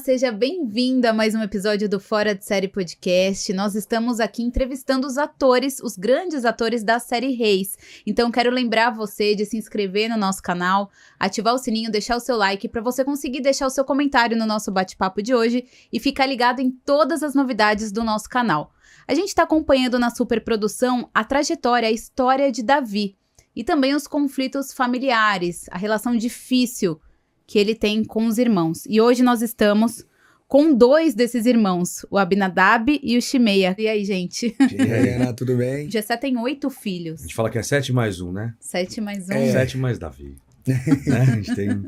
seja bem-vindo a mais um episódio do Fora de Série Podcast. Nós estamos aqui entrevistando os atores, os grandes atores da série Reis. Então quero lembrar você de se inscrever no nosso canal, ativar o sininho, deixar o seu like para você conseguir deixar o seu comentário no nosso bate-papo de hoje e ficar ligado em todas as novidades do nosso canal. A gente está acompanhando na superprodução a trajetória, a história de Davi e também os conflitos familiares, a relação difícil que ele tem com os irmãos. E hoje nós estamos com dois desses irmãos, o Abinadab e o Shimeia. E aí, gente? E aí, Ana, tudo bem? Gessé tem 8 filhos. A gente fala que é 7 mais 1, né? 7 mais 1. 7 mais Davi. Né? A gente tem...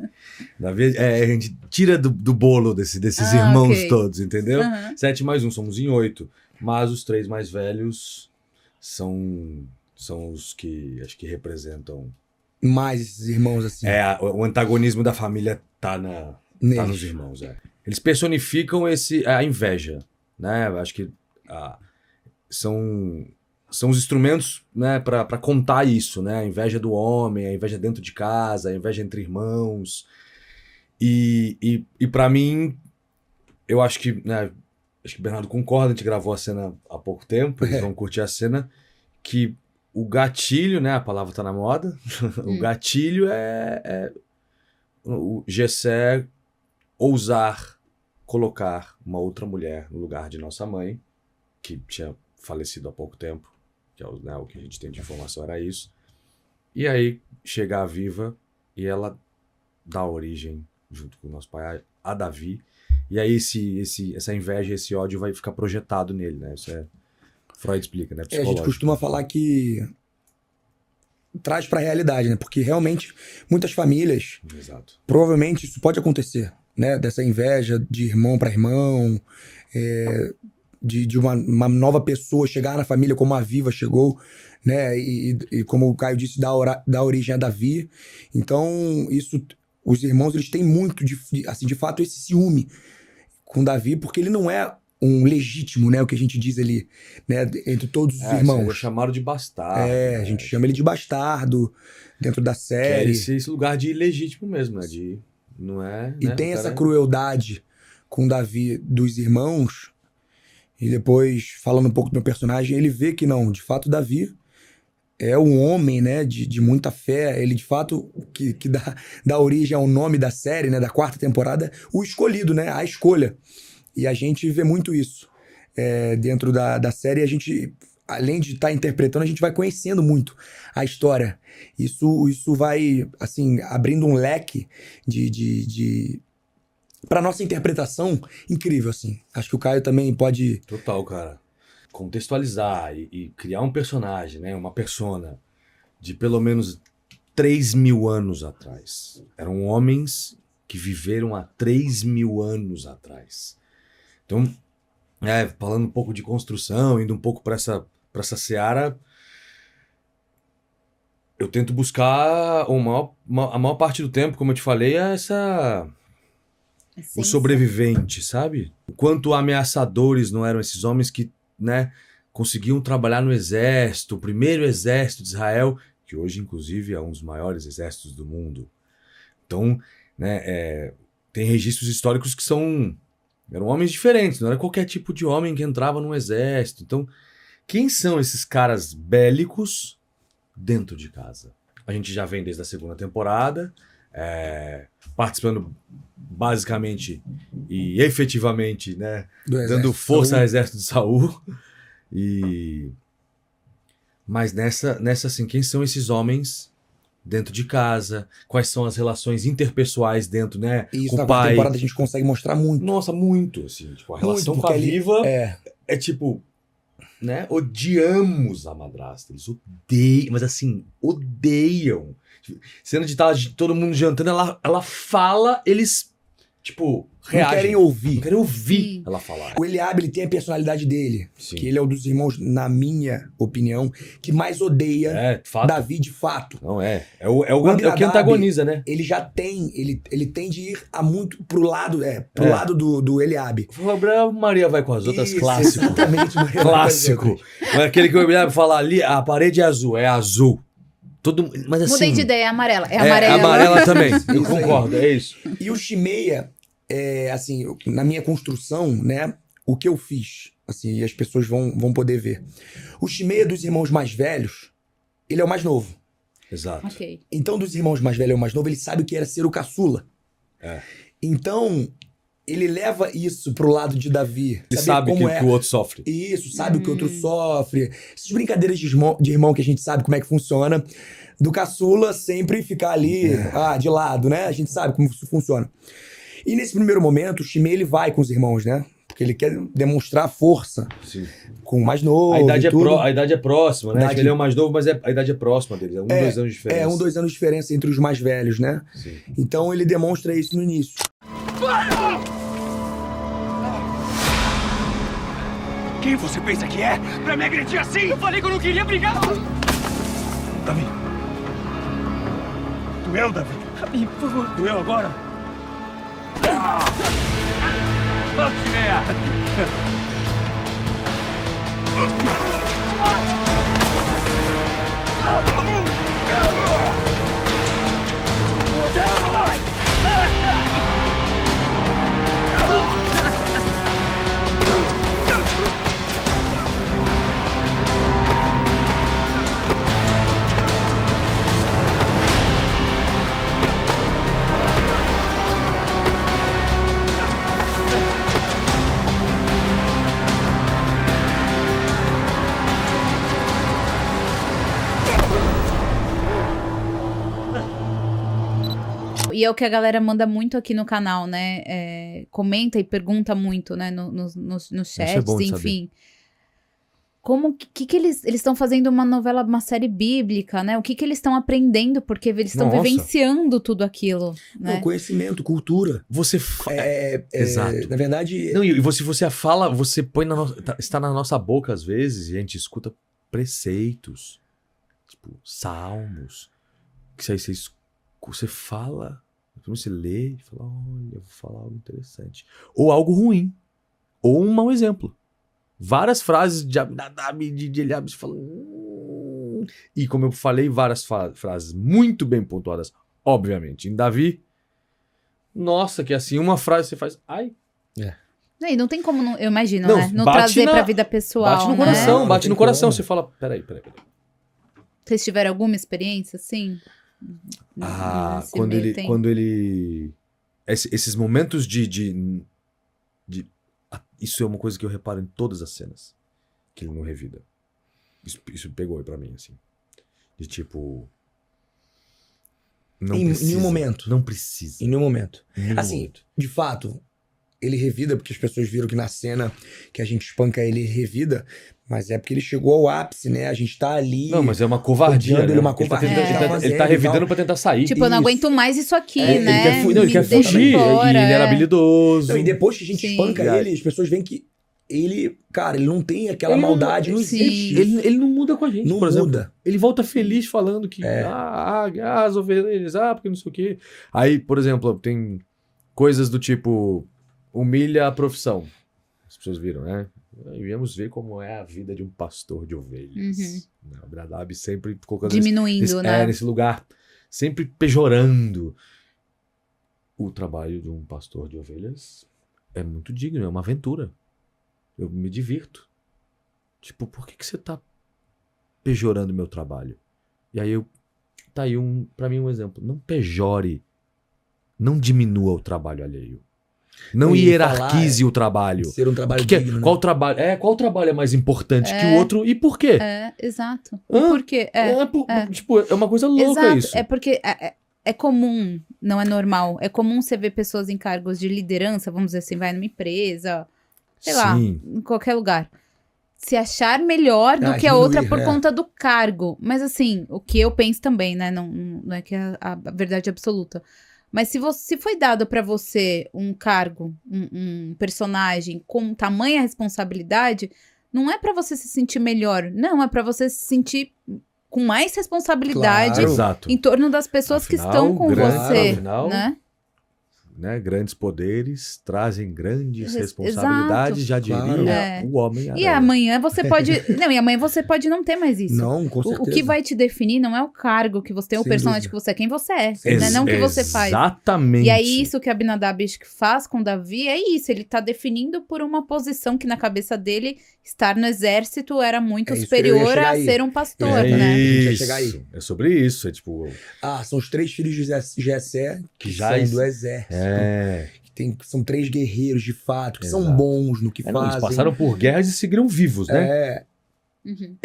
Davi, a gente tira do bolo desses irmãos ok. todos, entendeu? 7 Uhum. mais 1, somos em 8. Mas os 3 mais velhos são os que acho que representam... Mais esses irmãos assim. O antagonismo da família tá nos irmãos. Eles personificam a inveja, né? Acho que são os instrumentos, né, para contar isso, né? A inveja do homem, a inveja dentro de casa, a inveja entre irmãos. E para mim, eu acho que, né, acho que o Bernardo concorda, a gente gravou a cena há pouco tempo, eles vão curtir a cena, que o gatilho, né, a palavra tá na moda, o gatilho é o Gessé ousar colocar uma outra mulher no lugar de nossa mãe, que tinha falecido há pouco tempo, que é o que a gente tem de informação era isso, e aí chegar viva e ela dá origem, junto com o nosso pai, a Davi, e aí essa inveja, esse ódio vai ficar projetado nele, né, isso Freud explica, né? A gente costuma falar que traz pra realidade, né? Porque realmente muitas famílias, Exato. provavelmente isso pode acontecer, né? Dessa inveja de irmão pra irmão, de uma nova pessoa chegar na família como a Viva chegou, né? E como o Caio disse, dá origem a Davi. Então, os irmãos, eles têm muito, de fato, esse ciúme com Davi, porque ele não é um legítimo, né? O que a gente diz ali, né? Entre todos os irmãos. É chamado de bastardo. A gente chama ele de bastardo dentro da série. Quer esse lugar de ilegítimo mesmo, né? Não é... E né? tem essa crueldade com Davi dos irmãos. E depois, falando um pouco do meu personagem, ele vê que não, de fato, Davi é um homem, né? De muita fé. Ele, de fato, que dá origem ao nome da série, né? Da 4ª temporada, o escolhido, né? A escolha. E a gente vê muito isso dentro da série. A gente, além de estar interpretando, a gente vai conhecendo muito a história. Isso vai, assim, abrindo um leque para nossa interpretação incrível, assim. Acho que o Caio também pode... Total, cara. Contextualizar e criar um personagem, né? Uma persona de pelo menos 3.000 anos atrás. Eram homens que viveram há 3.000 anos atrás. Então, falando um pouco de construção, indo um pouco para essa seara, eu tento buscar a maior parte do tempo, como eu te falei, o sobrevivente, sabe? O quanto ameaçadores não eram esses homens que, né, conseguiam trabalhar no exército, o primeiro exército de Israel, que hoje, inclusive, é um dos maiores exércitos do mundo. Então, né, tem registros históricos que eram homens diferentes, não era qualquer tipo de homem que entrava no exército. Então, quem são esses caras bélicos dentro de casa? A gente já vem desde a 2ª temporada, participando basicamente e efetivamente, né, dando força ao exército de Saul. Mas nessa assim, quem são esses homens dentro de casa? Quais são as relações interpessoais dentro, né? E isso com na o pai. temporada a gente consegue mostrar muito. Nossa, muito, assim. Tipo, a relação Muito, com a porque Viva é tipo, né? Odiamos a madrasta. Eles odeiam, mas assim, odeiam. Cena de todo mundo jantando, ela fala, eles, tipo, reagem. Não querem ouvir. Não querem ouvir Sim. ela falar. O Eliabe, ele tem a personalidade dele. Sim. Que ele é um dos irmãos, na minha opinião, que mais odeia De fato. Davi de fato. Não é. É o que antagoniza, né? Ele já tem, ele tende a ir muito pro lado, lado do Eliabe. Maria vai com as outras, Isso, clássico. Exatamente. Maria vai com as Clássico. outras. Mas aquele que o Eliabe fala ali, a parede é azul. Mas assim... Mudei de ideia, é amarela. É É amarela. amarela também, eu Isso aí. concordo, é isso. E o Shimeia, assim, na minha construção, né, o que eu fiz, assim, e as pessoas vão poder ver. O Shimei é dos irmãos mais velhos, ele é o mais novo. Exato. Ok. Então, dos irmãos mais velhos é o mais novo, ele sabe o que era ser o caçula. Então, ele leva isso pro lado de Davi. Ele sabe que o outro sofre. Isso, sabe o que o outro sofre. Essas brincadeiras de irmão que a gente sabe como é que funciona. Do caçula sempre ficar ali, de lado, né? A gente sabe como isso funciona. E nesse primeiro momento, o Shimei, ele vai com os irmãos, né? Porque ele quer demonstrar força. Sim. Com o mais novo. A idade, e é próxima, né? Acho que ele é o mais novo, mas a idade é próxima dele. É 2 anos de diferença. 2 anos de diferença entre os mais velhos, né? Sim. Então ele demonstra isso no início. Quem você pensa que é? Pra me agredir assim? Eu falei que eu não queria brigar! Davi. Doeu, Davi? Davi, por favor. Doeu agora? Vamos, Chimeia! E é o que a galera manda muito aqui no canal, né? Comenta e pergunta muito, né? Nos chats, é bom de enfim. Como que eles estão fazendo uma novela, uma série bíblica, né? O que eles estão aprendendo, porque eles estão vivenciando tudo aquilo, né? Não, conhecimento, cultura. Você exato. Na verdade... Não, e você fala, você põe está na nossa boca às vezes e a gente escuta preceitos, tipo, salmos, que aí você fala, você lê e fala, olha, eu vou falar algo interessante. Ou algo ruim. Ou um mau exemplo. Várias frases de Abinadab, de Eliabe, você fala... E como eu falei, várias frases muito bem pontuadas, obviamente. Em Davi, nossa, que assim, uma frase você faz... Ai. E não tem como, eu imagino, né? Não bate trazer pra vida pessoal, Bate no né? coração, bate no coração. como. Você fala, peraí. Vocês tiveram alguma experiência, assim? Quando ele... Esses momentos de... Isso é uma coisa que eu reparo em todas as cenas que ele não revida. Isso pegou pra mim, assim. De tipo... Não precisa. Em nenhum momento. Não precisa. Em nenhum momento. Nenhum Assim, momento. de fato, ele revida, porque as pessoas viram que na cena que a gente espanca ele revida, mas é porque ele chegou ao ápice, né? A gente tá ali... Não, mas é uma covardia, né? Ele é uma covardia. Ele tá revidando pra tentar sair. Tipo, eu não aguento mais isso aqui, né? Ele quer fugir. E ele era habilidoso. Não, e depois que a gente espanca ele, as pesões veem que ele, cara, ele não tem aquela maldade, não existe. Ele não muda com a gente, não por exemplo. muda. Ele volta feliz falando que, as ovelhas, porque não sei o quê. Aí, por exemplo, tem coisas do tipo, humilha a profissão. As pessoas viram, né? E viemos ver como é a vida de um pastor de ovelhas. O Abinadab sempre colocando diminuindo, né? Nesse lugar, sempre pejorando. O trabalho de um pastor de ovelhas é muito digno, é uma aventura. Eu me divirto. Tipo, por que você tá pejorando o meu trabalho? E aí tá aí pra mim um exemplo. Não pejore, não diminua o trabalho alheio. Não hierarquize o trabalho. Ser um trabalho digno. Qual trabalho é mais importante que o outro e por quê? Exato. E por quê? Tipo, é uma coisa louca. Exato. Isso. É porque é comum, não é normal. É comum você ver pessoas em cargos de liderança, vamos dizer assim, vai numa empresa, sei lá, em qualquer lugar, se achar melhor do que a outra por conta do cargo. Mas assim, o que eu penso também, né? Não é que é a verdade absoluta. Mas se foi dado pra você um cargo, um personagem com tamanha responsabilidade, não é pra você se sentir melhor. Não, é pra você se sentir com mais responsabilidade Exato. em torno das pessoas que estão com você, afinal, né? né, grandes poderes trazem grandes Exato. responsabilidades, já diria Claro. o Homem-Aranha. E amanhã você pode. Não, e amanhã você pode não ter mais isso. Não, com certeza. O que vai te definir não é o cargo que você tem, o Sem personagem dúvida. que você é, quem você é. Sem Né? Não o que você faz. Exatamente. E aí, isso que Abinadab faz com Davi é isso. Ele tá definindo por uma posição que na cabeça dele, estar no exército era muito É isso que eu ia superior chegar a aí. ser um pastor, É né? gente vai isso. chegar aí. É sobre isso. É tipo. São os 3 filhos de Jessé que já são ex- do exército. Que são 3 guerreiros, de fato, que são Exato. bons no que Não, eles fazem. passaram por guerras e seguiram vivos, né? É, Uhum,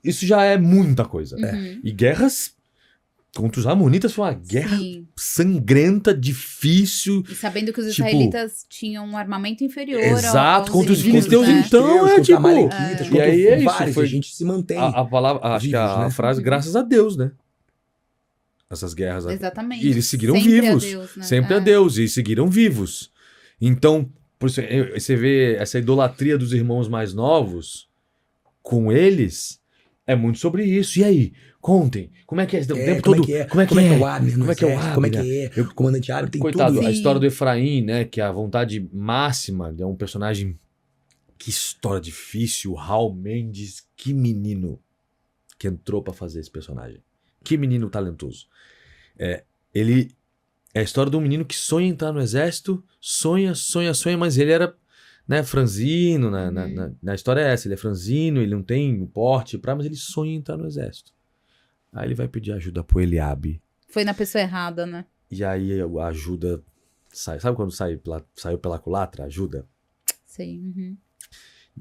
Isso já é muita coisa. uhum. E guerras contra os amonitas foi uma guerra Sim. sangrenta, difícil. E sabendo que os Tipo, israelitas tinham um armamento inferior exato, aos contra os inimigos, filisteus, né? então, contra tipo, Amalequitas, e contra aí é isso, vários, foi- a gente se mantém. A palavra, acho que vivos, a né? frase, graças a Deus, né? Essas guerras. Exatamente. E eles seguiram Sempre vivos. a Deus, né? Sempre a Deus, e seguiram vivos. Então, por isso, você vê essa idolatria dos irmãos mais novos com eles, é muito sobre isso. E aí? Contem. Como é que é? O tempo como todo. é que é? Como é que Como é que é? é o Abner no Como é que é o exército? Como é que Abner? é? O comandante árabe tem Coitado, tudo. a Sim. história do Efraim, né? Que é a vontade máxima, é um personagem. Que história difícil. O Hal Mendes, que menino que entrou pra fazer esse personagem. Que menino talentoso. Ele é a história de um menino que sonha entrar no exército, sonha, mas ele era, né, franzino. Na história é essa, ele é franzino, ele não tem o porte, mas ele sonha em entrar no exército. Aí ele vai pedir ajuda pro Eliabe. Foi na pessoa errada, né? E aí a ajuda sai. Sabe quando saiu pela culatra? Ajuda? Sei. Uhum.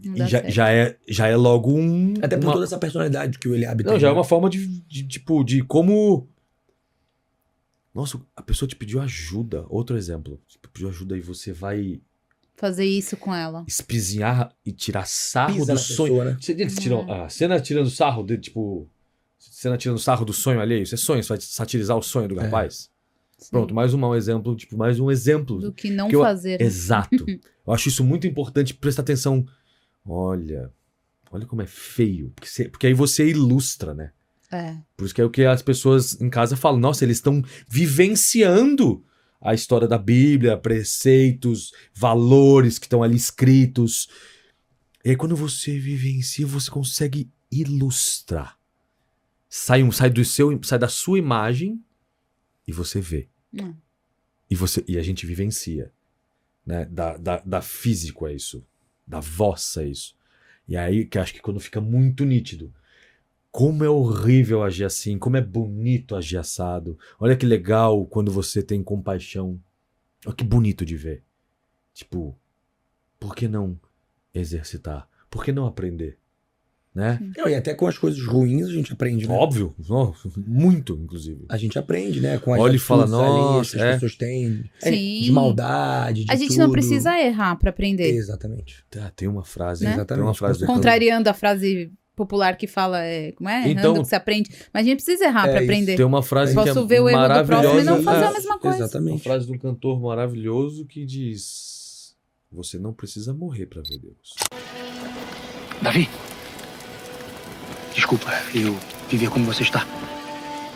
Não E dá certo. já é logo um. Até por uma- toda essa personalidade que o Eliabe Não, tem. já é né? uma forma tipo, de como. Nossa, a pessoa te pediu ajuda. Outro exemplo. Pediu ajuda e você vai Fazer isso com ela. espizinhar e tirar sarro Pisa do na sonho. pessoa, né? Eles tiram a cena tirando sarro de, tipo. Cena tirando sarro do sonho alheio. Você sonha, você vai satirizar o sonho do rapaz. Sim. Pronto, mais um exemplo. Tipo, mais um exemplo. Do que não que eu- fazer. né? Exato. Eu acho isso muito importante. Presta atenção. Olha como é feio. Porque aí você ilustra, né? É. Por isso que é o que as pessoas em casa falam. Nossa, eles estão vivenciando a história da Bíblia, preceitos, valores que estão ali escritos. E aí quando você vivencia, você consegue ilustrar. Sai da sua imagem e você vê. Hum. E a gente vivencia. Né? Da físico é isso. Da voz é isso. E aí que eu acho que quando fica muito nítido. Como é horrível agir assim, como é bonito agir assado. Olha que legal quando você tem compaixão. Olha que bonito de ver. Tipo, por que não exercitar? Por que não aprender? Né? Não, e até com as coisas ruins a gente aprende, né? Óbvio, muito, inclusive. A gente aprende, né? Com as Olha e fala, atitudes alheias nossa, que as pessoas têm. Sim. De maldade, de A gente tudo. não precisa errar pra aprender. Exatamente. Tem uma frase, Né? tem uma frase do Contrariando a frase popular que fala, como é? Então- Errando que se aprende. Mas a gente precisa errar pra isso. aprender. Tem uma frase Posso que é ver o erro do próximo e maravilhosa. não fazer a É, mesma coisa. uma Exatamente. frase de um cantor maravilhoso que diz: você não precisa morrer pra ver Deus. Davi! Desculpa, eu vim ver como você está.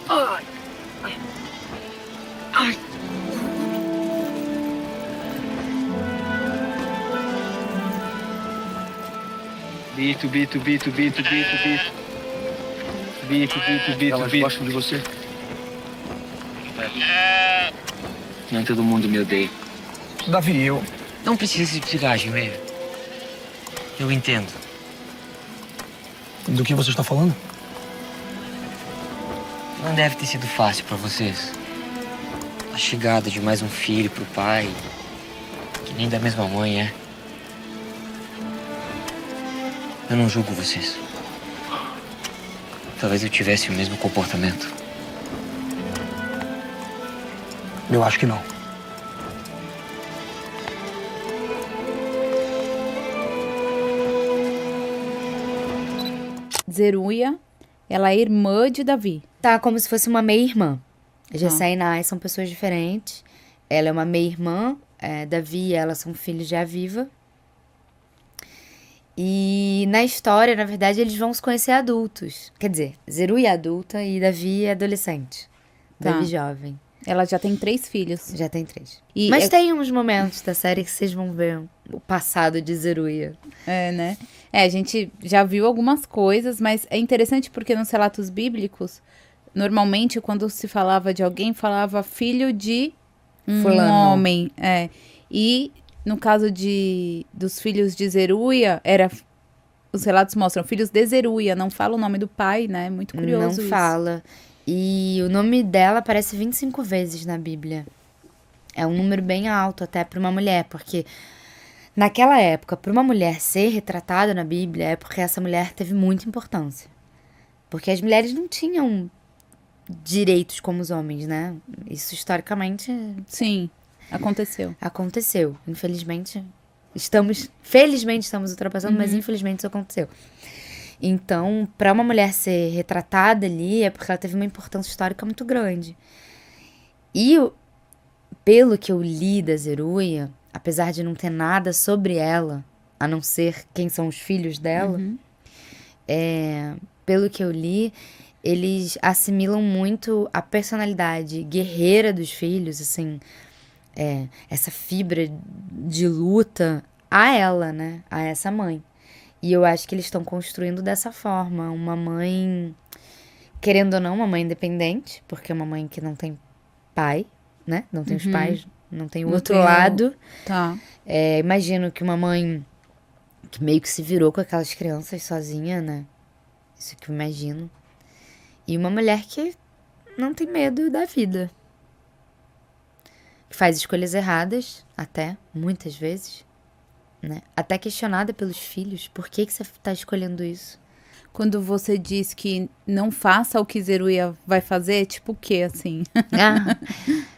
Ai! Ai! Bito. Elas gostam de você? Nem todo mundo me odeia. Davi, eu... Não precisa de tiragem, Ray. Eu entendo. Do que você está falando? Não deve ter sido fácil pra vocês. A chegada de mais um filho pro pai, que nem da mesma mãe é. Eu não julgo vocês. Talvez eu tivesse o mesmo comportamento. Eu acho que não. Zeruia, ela é irmã de Davi. Tá como se fosse uma meia-irmã. Jessé Ah. e Nai são pessoas diferentes. Ela é uma meia-irmã. Davi e ela são filhos de Aviva. E na história, na verdade, eles vão se conhecer adultos. Quer dizer, Zeruia é adulta e Davi é adolescente. Tá. Davi jovem. Ela já tem 3 filhos. Já tem 3. E Mas tem uns momentos da série que vocês vão ver o passado de Zeruia. né? A gente já viu algumas coisas, mas é interessante porque nos relatos bíblicos, normalmente, quando se falava de alguém, falava filho de um Fulano. homem. E no caso dos filhos de Zeruia, os relatos mostram filhos de Zeruia, não fala o nome do pai, né? Muito curioso Não isso. fala. E o nome dela aparece 25 vezes na Bíblia. É um número bem alto até para uma mulher, porque naquela época, para uma mulher ser retratada na Bíblia, é porque essa mulher teve muita importância. Porque as mulheres não tinham direitos como os homens, né? Isso historicamente Sim, aconteceu. aconteceu. Infelizmente, felizmente estamos ultrapassando, mas infelizmente isso aconteceu. Então, para uma mulher ser retratada ali, é porque ela teve uma importância histórica muito grande. E, pelo que eu li da Zeruia, apesar de não ter nada sobre ela, a não ser quem são os filhos dela, pelo que eu li, eles assimilam muito a personalidade guerreira dos filhos, assim, essa fibra de luta a ela, né? A essa mãe. E eu acho que eles estão construindo dessa forma. Uma mãe, querendo ou não, uma mãe independente, porque é uma mãe que não tem pai, né? Não tem os pais, não tem o Não outro tem lado. Tá. Imagino que uma mãe que meio que se virou com aquelas crianças sozinha, né? Isso que eu imagino. E uma mulher que não tem medo da vida. Que faz escolhas erradas, até, muitas vezes. Né? Até questionada pelos filhos. Por que você tá escolhendo isso? Quando você diz que não faça o que Zeruia vai fazer, tipo o quê, assim?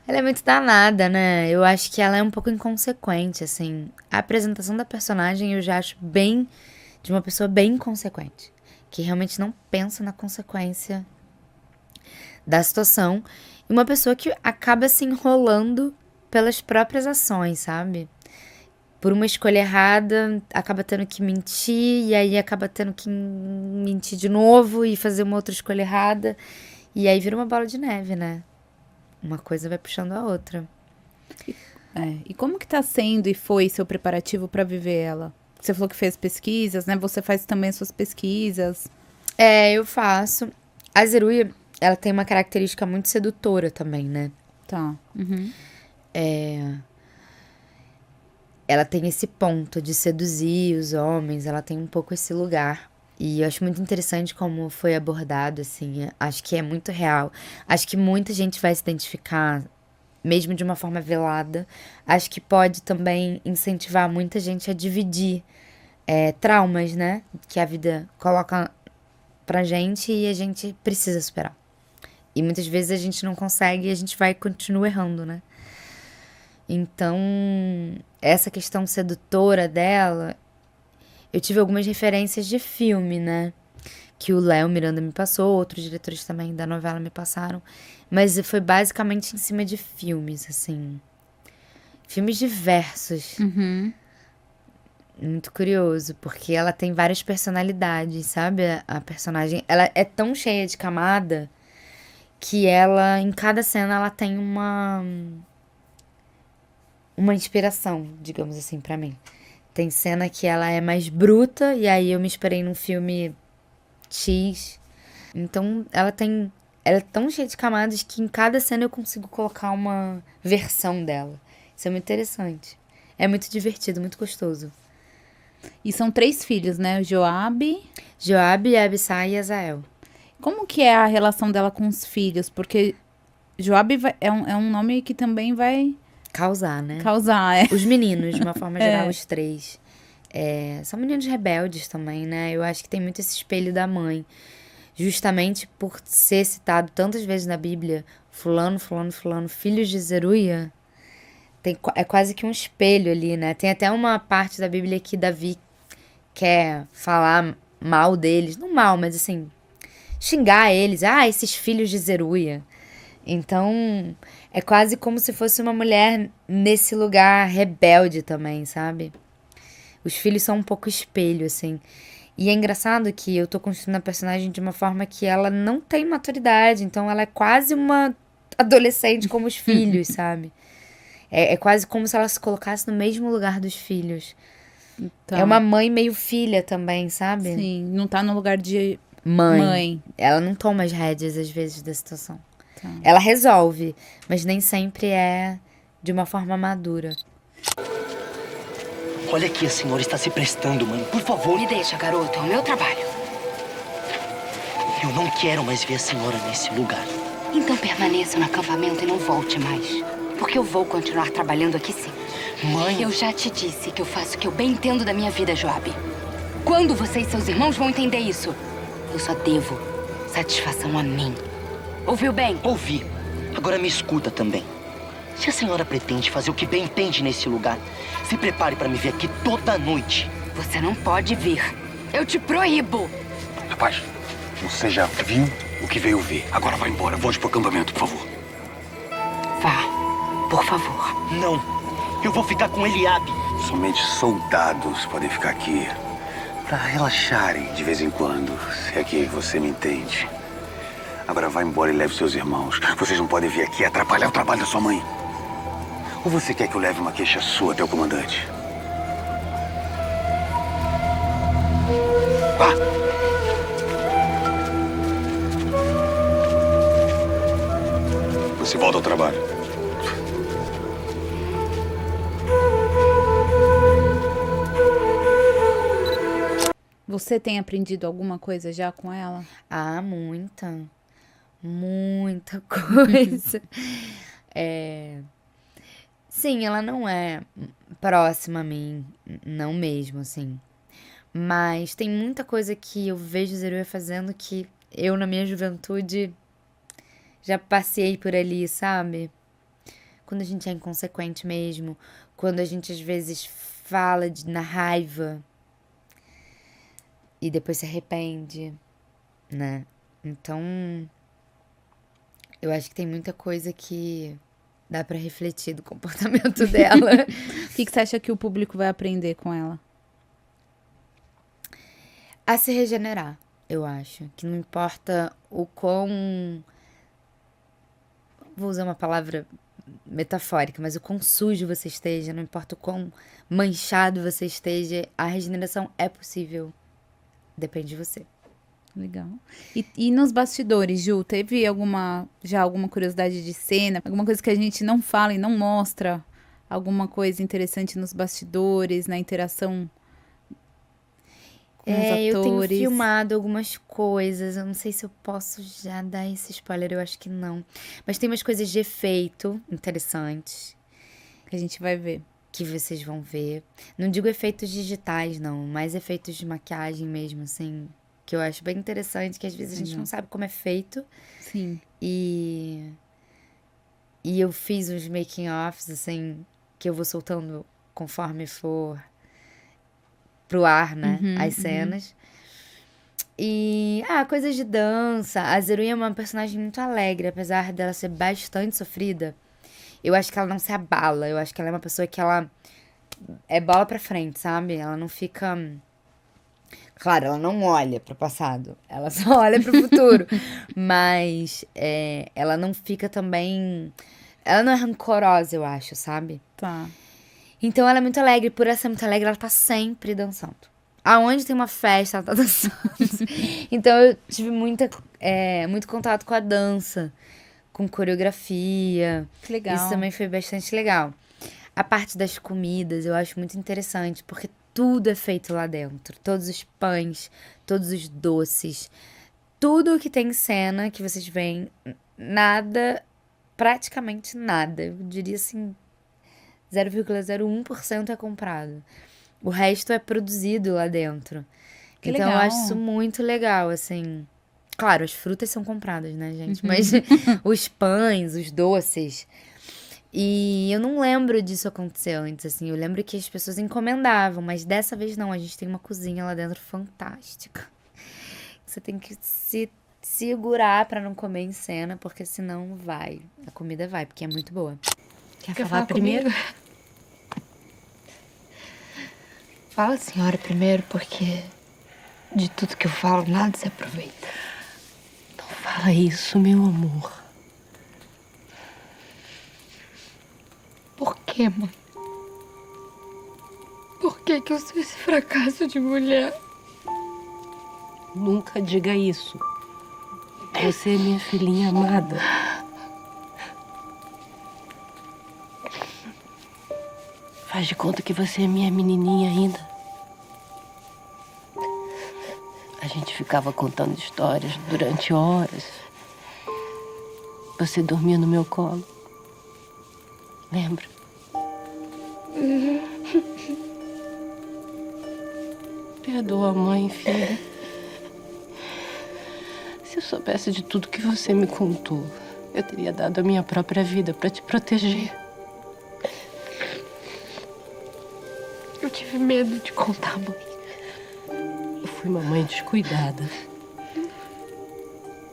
Ela é muito danada, né? Eu acho que ela é um pouco inconsequente, assim. A apresentação da personagem eu já acho de uma pessoa bem inconsequente. Que realmente não pensa na consequência da situação. E uma pessoa que acaba se enrolando pelas próprias ações, sabe? Por uma escolha errada, acaba tendo que mentir, e aí acaba tendo que mentir de novo e fazer uma outra escolha errada. E aí vira uma bola de neve, né? Uma coisa vai puxando a outra. E como que tá sendo e foi seu preparativo pra viver ela? Você falou que fez pesquisas, né? Você faz também suas pesquisas. Eu faço. A Zeruia, ela tem uma característica muito sedutora também, né? Tá. Uhum. Ela tem esse ponto de seduzir os homens, ela tem um pouco esse lugar. E eu acho muito interessante como foi abordado, assim, acho que é muito real. Acho que muita gente vai se identificar, mesmo de uma forma velada. Acho que pode também incentivar muita gente a dividir traumas, né? Que a vida coloca pra gente e a gente precisa superar. E muitas vezes a gente não consegue e a gente continua errando, né? Então, essa questão sedutora dela, eu tive algumas referências de filme, né? Que o Léo Miranda me passou, outros diretores também da novela me passaram. Mas foi basicamente em cima de filmes, assim. Filmes diversos. Uhum. Muito curioso, porque ela tem várias personalidades, sabe? A personagem, ela é tão cheia de camada que ela, em cada cena, ela tem uma inspiração, digamos assim, pra mim. Tem cena que ela é mais bruta, e aí eu me inspirei num filme X. Então, ela é tão cheia de camadas que em cada cena eu consigo colocar uma versão dela. Isso é muito interessante. É muito divertido, muito gostoso. E são 3 filhos, né? Joabe. Abissai e Azael. Como que é a relação dela com os filhos? Porque Joabe é um nome que também vai Causar, né? causar. Os meninos, de uma forma geral, os 3. São meninos rebeldes também, né? Eu acho que tem muito esse espelho da mãe. Justamente por ser citado tantas vezes na Bíblia, fulano, filhos de Zeruia, é quase que um espelho ali, né? Tem até uma parte da Bíblia que Davi quer falar mal deles. Não mal, mas assim, xingar eles. Esses filhos de Zeruia. Então, é quase como se fosse uma mulher nesse lugar rebelde também, sabe? Os filhos são um pouco espelho, assim. E é engraçado que eu tô construindo a personagem de uma forma que ela não tem maturidade. Então, ela é quase uma adolescente como os filhos, sabe? É quase como se ela se colocasse no mesmo lugar dos filhos. Tá. É uma mãe meio filha também, sabe? Sim, não tá no lugar de Mãe. Ela não toma as rédeas, às vezes, da situação. Tá. Ela resolve, mas nem sempre é de uma forma madura. Olha aqui, a senhora está se prestando, mãe. Por favor. Me deixa, garoto. É o meu trabalho. Eu não quero mais ver a senhora nesse lugar. Então permaneça no acampamento e não volte mais. Porque eu vou continuar trabalhando aqui sim. Mãe... Eu já te disse que eu faço o que eu bem entendo da minha vida, Joab. Quando você e seus irmãos vão entender isso? Eu só devo satisfação a mim. Ouviu bem? Ouvi. Agora me escuta também. Se a senhora pretende fazer o que bem entende nesse lugar, se prepare para me ver aqui toda noite. Você não pode vir. Eu te proíbo. Rapaz, você já viu o que veio ver. Agora vai embora. Volte pro acampamento, por favor. Vá, por favor. Não. Eu vou ficar com Eliabe. Somente soldados podem ficar aqui para relaxarem de vez em quando, se é que você me entende. Agora vá embora e leve seus irmãos. Vocês não podem vir aqui atrapalhar o trabalho da sua mãe. Ou você quer que eu leve uma queixa sua até o comandante? Vá! Você volta ao trabalho. Você tem aprendido alguma coisa já com ela? Ah, muita. Muita coisa. Sim, ela não é próxima a mim, não mesmo, assim. Mas tem muita coisa que eu vejo Zeruia fazendo que eu, na minha juventude, já passei por ali, sabe? Quando a gente é inconsequente mesmo, quando a gente às vezes fala na raiva e depois se arrepende, né? Então, eu acho que tem muita coisa que dá pra refletir do comportamento dela. O que você acha que o público vai aprender com ela? A se regenerar, eu acho. Que não importa o quão... Vou usar uma palavra metafórica, mas o quão sujo você esteja, não importa o quão manchado você esteja, a regeneração é possível. Depende de você. Legal. E nos bastidores, Ju, teve alguma curiosidade de cena? Alguma coisa que a gente não fala e não mostra? Alguma coisa interessante nos bastidores, na interação com os atores? Eu tenho filmado algumas coisas. Eu não sei se eu posso já dar esse spoiler, eu acho que não. Mas tem umas coisas de efeito interessantes. Que a gente vai ver. Que vocês vão ver. Não digo efeitos digitais, não. Mas efeitos de maquiagem mesmo, assim. Que eu acho bem interessante, que às vezes a gente não sabe como é feito. Sim. E eu fiz uns making-offs, assim, que eu vou soltando conforme for pro ar, né? As cenas. E, coisas de dança. A Zeruia é uma personagem muito alegre, apesar dela ser bastante sofrida. Eu acho que ela não se abala. Eu acho que ela é uma pessoa que ela é bola pra frente, sabe? Ela não fica... Claro, ela não olha pro passado, ela só olha pro futuro. Mas ela não fica também... Ela não é rancorosa, eu acho, sabe? Tá. Então ela é muito alegre. Por ela ser muito alegre, ela tá sempre dançando. Aonde tem uma festa, ela tá dançando. Então eu tive muito contato com a dança, com coreografia. Que legal. Isso também foi bastante legal. A parte das comidas eu acho muito interessante, porque tudo é feito lá dentro. Todos os pães, todos os doces, tudo que tem em cena que vocês veem, nada, praticamente nada. Eu diria assim, 0,01% é comprado. O resto é produzido lá dentro. Que então legal. eu acho isso muito legal, assim. Claro, as frutas são compradas, né, gente? Mas os pães, os doces... E eu não lembro disso acontecer antes, assim. Eu lembro que as pessoas encomendavam, mas dessa vez não. A gente tem uma cozinha lá dentro fantástica. Você tem que se segurar pra não comer em cena, porque senão vai. A comida vai, porque é muito boa. Quer falar primeiro? Fala, senhora, primeiro, porque de tudo que eu falo, nada se aproveita. Não fala isso, meu amor. quê, mãe? Por que eu sou esse fracasso de mulher? Nunca diga isso. Você é minha filhinha amada. Faz de conta que você é minha menininha ainda. A gente ficava contando histórias durante horas. Você dormia no meu colo. Lembra? Perdoa a mãe, filha. Se eu soubesse de tudo que você me contou, eu teria dado a minha própria vida para te proteger. Eu tive medo de contar, mãe. Eu fui uma mãe descuidada.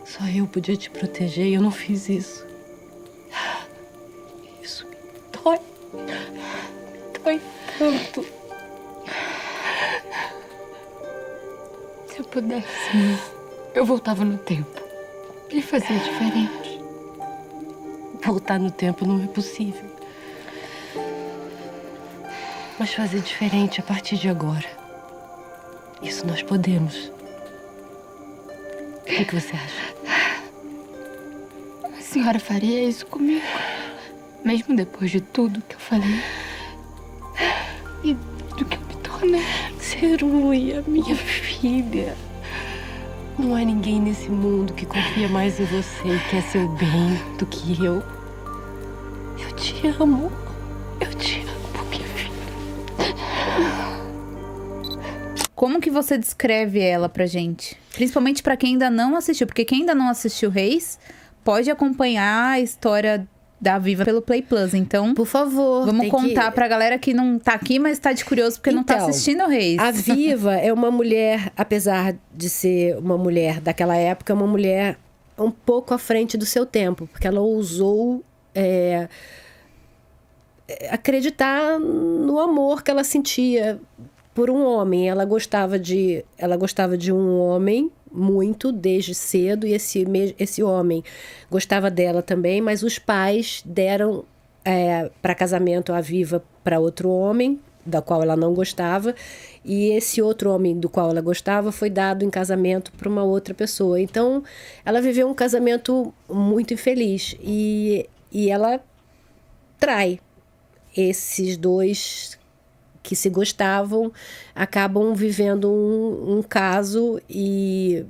Só eu podia te proteger e eu não fiz isso. Isso me dói. Me dói tanto. Se eu pudesse, mãe, eu voltava no tempo e fazia diferente. Voltar no tempo não é possível. Mas fazer diferente a partir de agora. Isso nós podemos. O que você acha? A senhora faria isso comigo? Mesmo depois de tudo que eu falei? E do que eu me tornei? Zeruia, minha filha. Não há ninguém nesse mundo que confia mais em você e quer seu bem do que eu. Eu te amo. Eu te amo, minha filha. Como que você descreve ela pra gente? Principalmente pra quem ainda não assistiu. Porque quem ainda não assistiu Reis pode acompanhar a história da Viva pelo Play Plus. Então, Por favor. vamos tem contar que... pra galera que não tá aqui, mas tá de curioso porque não tá Então, assistindo o Reis. A Viva é uma mulher, apesar de ser uma mulher daquela época, uma mulher um pouco à frente do seu tempo, porque ela ousou acreditar no amor que ela sentia por um homem. Ela gostava de um homem muito desde cedo, e esse homem gostava dela também, mas os pais deram para casamento a Viva para outro homem, da qual ela não gostava, e esse outro homem do qual ela gostava foi dado em casamento para uma outra pessoa. Então, ela viveu um casamento muito infeliz, e ela trai. Esses dois que se gostavam acabam vivendo um caso e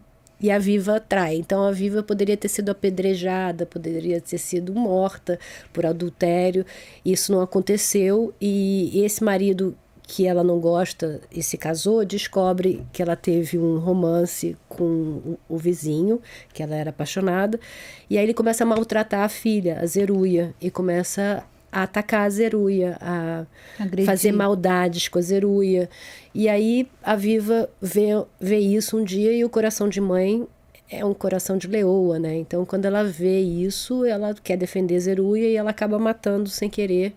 a Viva trai. Então a Viva poderia ter sido apedrejada, poderia ter sido morta por adultério. Isso não aconteceu, e esse marido que ela não gosta e se casou, descobre que ela teve um romance com o vizinho, que ela era apaixonada, e aí ele começa a maltratar a filha, a Zeruia, e começa a atacar a Zeruia, a Agredir. fazer maldades com a Zeruia. E aí a Viva vê isso um dia, e o coração de mãe é um coração de leoa, né? Então, quando ela vê isso, ela quer defender Zeruia, e ela acaba matando sem querer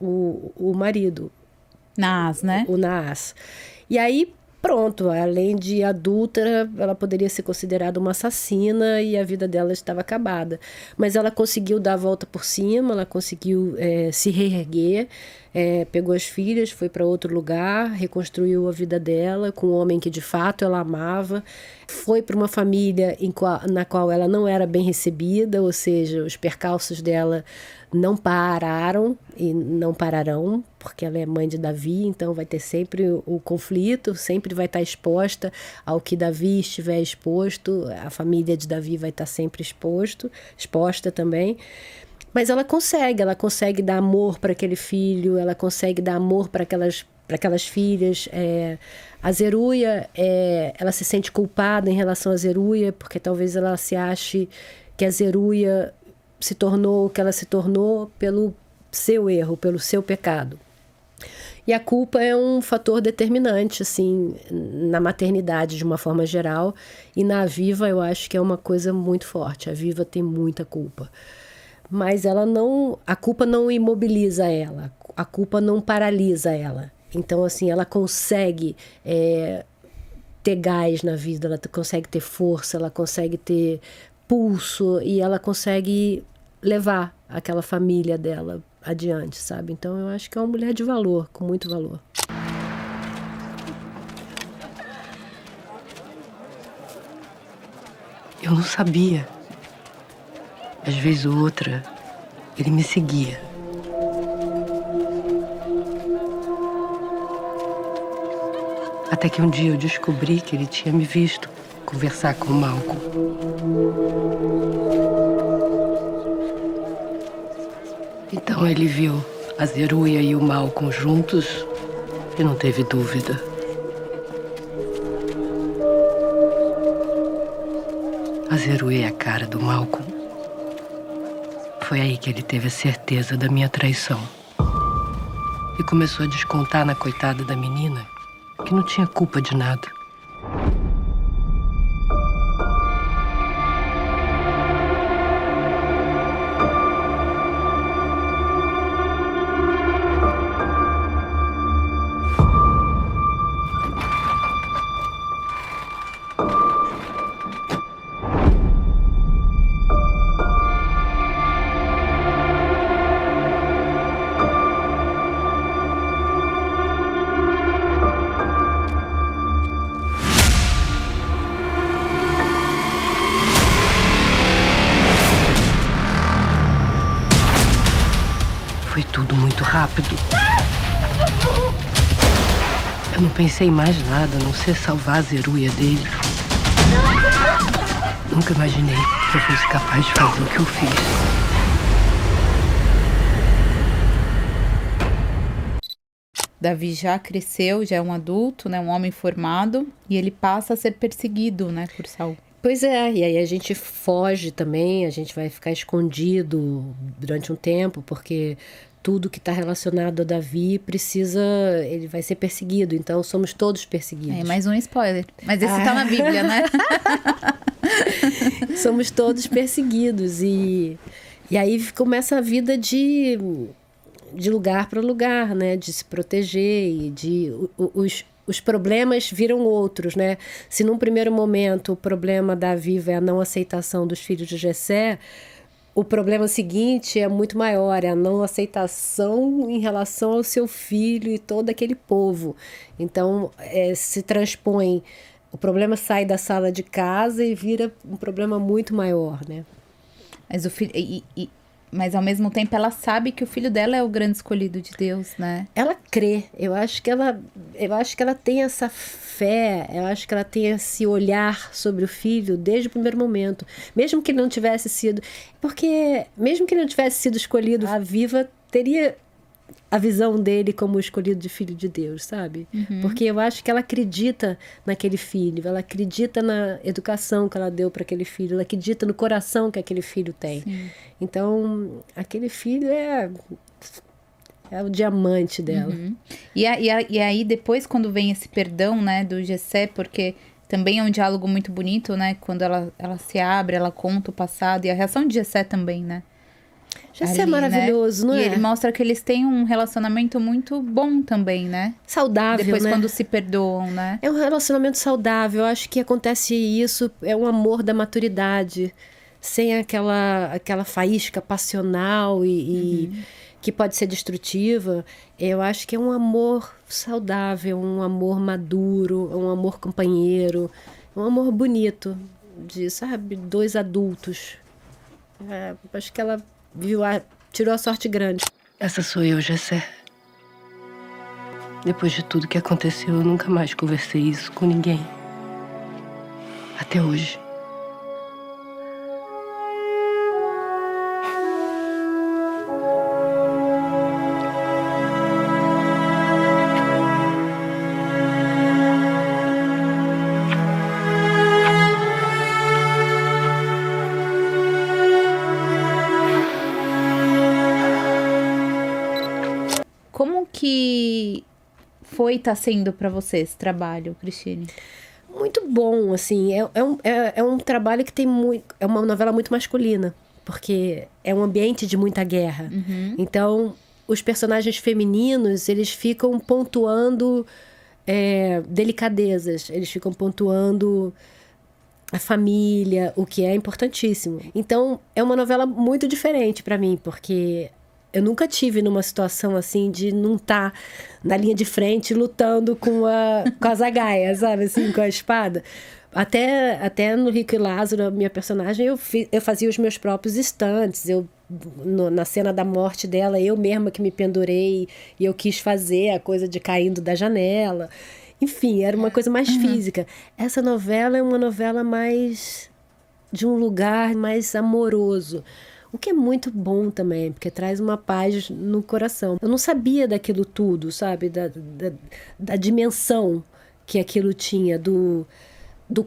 o marido. Naas, né? O Naas. E aí, pronto, além de adúltera, ela poderia ser considerada uma assassina, e a vida dela estava acabada. Mas ela conseguiu dar a volta por cima, ela conseguiu se reerguer, pegou as filhas, foi para outro lugar, reconstruiu a vida dela com um homem que de fato ela amava, foi para uma família na qual ela não era bem recebida, ou seja, os percalços dela não pararam e não pararão, porque ela é mãe de Davi, então vai ter sempre o conflito, sempre vai estar exposta ao que Davi estiver exposto, a família de Davi vai estar sempre exposta também. Mas ela consegue dar amor para aquele filho, ela consegue dar amor para aquelas filhas. A Zeruia, ela se sente culpada em relação a Zeruia, porque talvez ela se ache que a Zeruia se tornou o que ela se tornou pelo seu erro, pelo seu pecado. E a culpa é um fator determinante, assim, na maternidade de uma forma geral, e na Viva eu acho que é uma coisa muito forte. A Viva tem muita culpa. Mas a culpa não imobiliza ela, a culpa não paralisa ela. Então, assim, ela consegue ter gás na vida, ela consegue ter força, ela consegue ter pulso, e ela consegue levar aquela família dela adiante, sabe? Então eu acho que é uma mulher de valor, com muito valor. Eu não sabia. Às vezes ou outra, ele me seguia. Até que um dia eu descobri que ele tinha me visto conversar com o Malcolm. Então ele viu a Zeruia e o Malcolm juntos e não teve dúvida. A Zeruia é a cara do Malcolm. Foi aí que ele teve a certeza da minha traição. E começou a descontar na coitada da menina, que não tinha culpa de nada. Foi tudo muito rápido. Eu não pensei em mais nada, a não ser salvar a Zeruia dele. Nunca imaginei que eu fosse capaz de fazer o que eu fiz. Davi já cresceu, já é um adulto, né, um homem formado, e ele passa a ser perseguido, né, por Saul. Pois é, e aí a gente foge também, a gente vai ficar escondido durante um tempo, porque tudo que está relacionado a Davi ele vai ser perseguido, então somos todos perseguidos. É, mais um spoiler, mas esse tá na Bíblia, né? Somos todos perseguidos, e aí começa a vida de lugar para lugar, né? De se proteger e os problemas viram outros, né? Se num primeiro momento o problema da Davi é a não aceitação dos filhos de Jessé, o problema seguinte é muito maior, é a não aceitação em relação ao seu filho e todo aquele povo. Então, se transpõe, o problema sai da sala de casa e vira um problema muito maior, né? Mas mas ao mesmo tempo ela sabe que o filho dela é o grande escolhido de Deus, né? Ela crê. Eu acho que ela tem essa fé, eu acho que ela tem esse olhar sobre o filho desde o primeiro momento. Mesmo que ele não tivesse sido... Porque mesmo que ele não tivesse sido escolhido, a Viva teria a visão dele como o escolhido de filho de Deus, sabe? Uhum. Porque eu acho que ela acredita naquele filho, ela acredita na educação que ela deu para aquele filho, ela acredita no coração que aquele filho tem. Sim. Então, aquele filho é o diamante dela. Uhum. E aí depois, quando vem esse perdão, né, do Jessé, porque também é um diálogo muito bonito, né? Quando ela se abre, ela conta o passado, e a reação de Jessé também, né? Jessé é maravilhoso, né? não é? E ele mostra que eles têm um relacionamento muito bom também, né? Saudável, depois, né? Quando se perdoam, né? É um relacionamento saudável. Eu acho que acontece isso, é um amor da maturidade, sem aquela faísca passional e que pode ser destrutiva. Eu acho que é um amor saudável, um amor maduro, um amor companheiro, um amor bonito, de, sabe, dois adultos. Acho que ela tirou a sorte grande. Essa sou eu, Jessé. Depois de tudo que aconteceu, eu nunca mais conversei isso com ninguém. Até hoje. Como que tá sendo para você esse trabalho, Cristine? Muito bom, assim, é um trabalho que tem muito... É uma novela muito masculina, porque é um ambiente de muita guerra. Uhum. Então, os personagens femininos, eles ficam pontuando delicadezas, eles ficam pontuando a família, o que é importantíssimo. Então, é uma novela muito diferente para mim, porque Eu nunca tive numa situação assim de não estar na linha de frente lutando com a zagaia, sabe? Assim, com a espada. Até no Rico e Lázaro, a minha personagem, eu fazia os meus próprios stunts. Na cena da morte dela, eu mesma que me pendurei e eu quis fazer a coisa de caindo da janela. Enfim, era uma coisa mais física. Essa novela é uma novela mais de um lugar mais amoroso. O que é muito bom também, porque traz uma paz no coração. Eu não sabia daquilo tudo, sabe? Da dimensão que aquilo tinha, do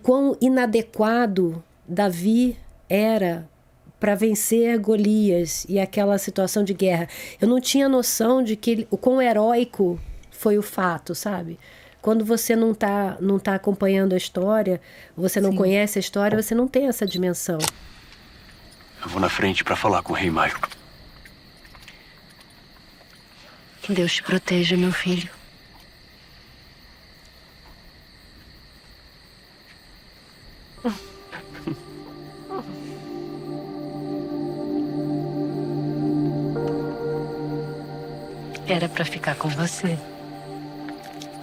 quão inadequado Davi era para vencer Golias e aquela situação de guerra. Eu não tinha noção de o quão heróico foi o fato, sabe? Quando você não tá acompanhando a história, você não conhece a história, você não tem essa dimensão. Eu vou na frente para falar com o Rei Maio. Que Deus te proteja, meu filho. Era para ficar com você.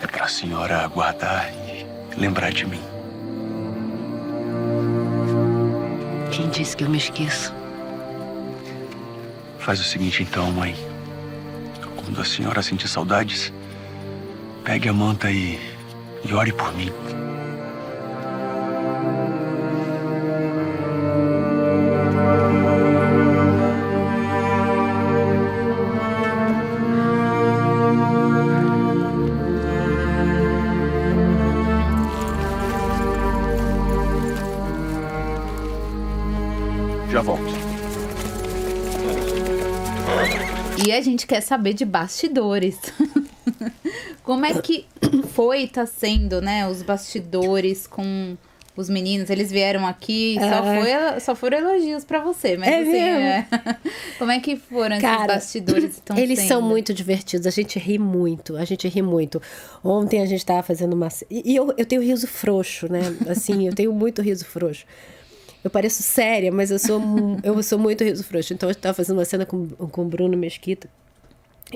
É pra senhora aguardar e lembrar de mim. Quem disse que eu me esqueço? Faz o seguinte então, mãe. Quando a senhora sentir saudades, pegue a manta e ore por mim. Já volto. E a gente quer saber de bastidores. Como é que tá sendo, né, os bastidores com os meninos? Eles vieram aqui, só foram elogios pra você, mas como é que foram esses bastidores? Eles são muito divertidos, a gente ri muito. Ontem a gente tava fazendo uma... E eu tenho riso frouxo, né? Assim, eu tenho muito riso frouxo. Eu pareço séria, mas eu sou muito riso frouxo. Então, eu estava fazendo uma cena com o Bruno Mesquita.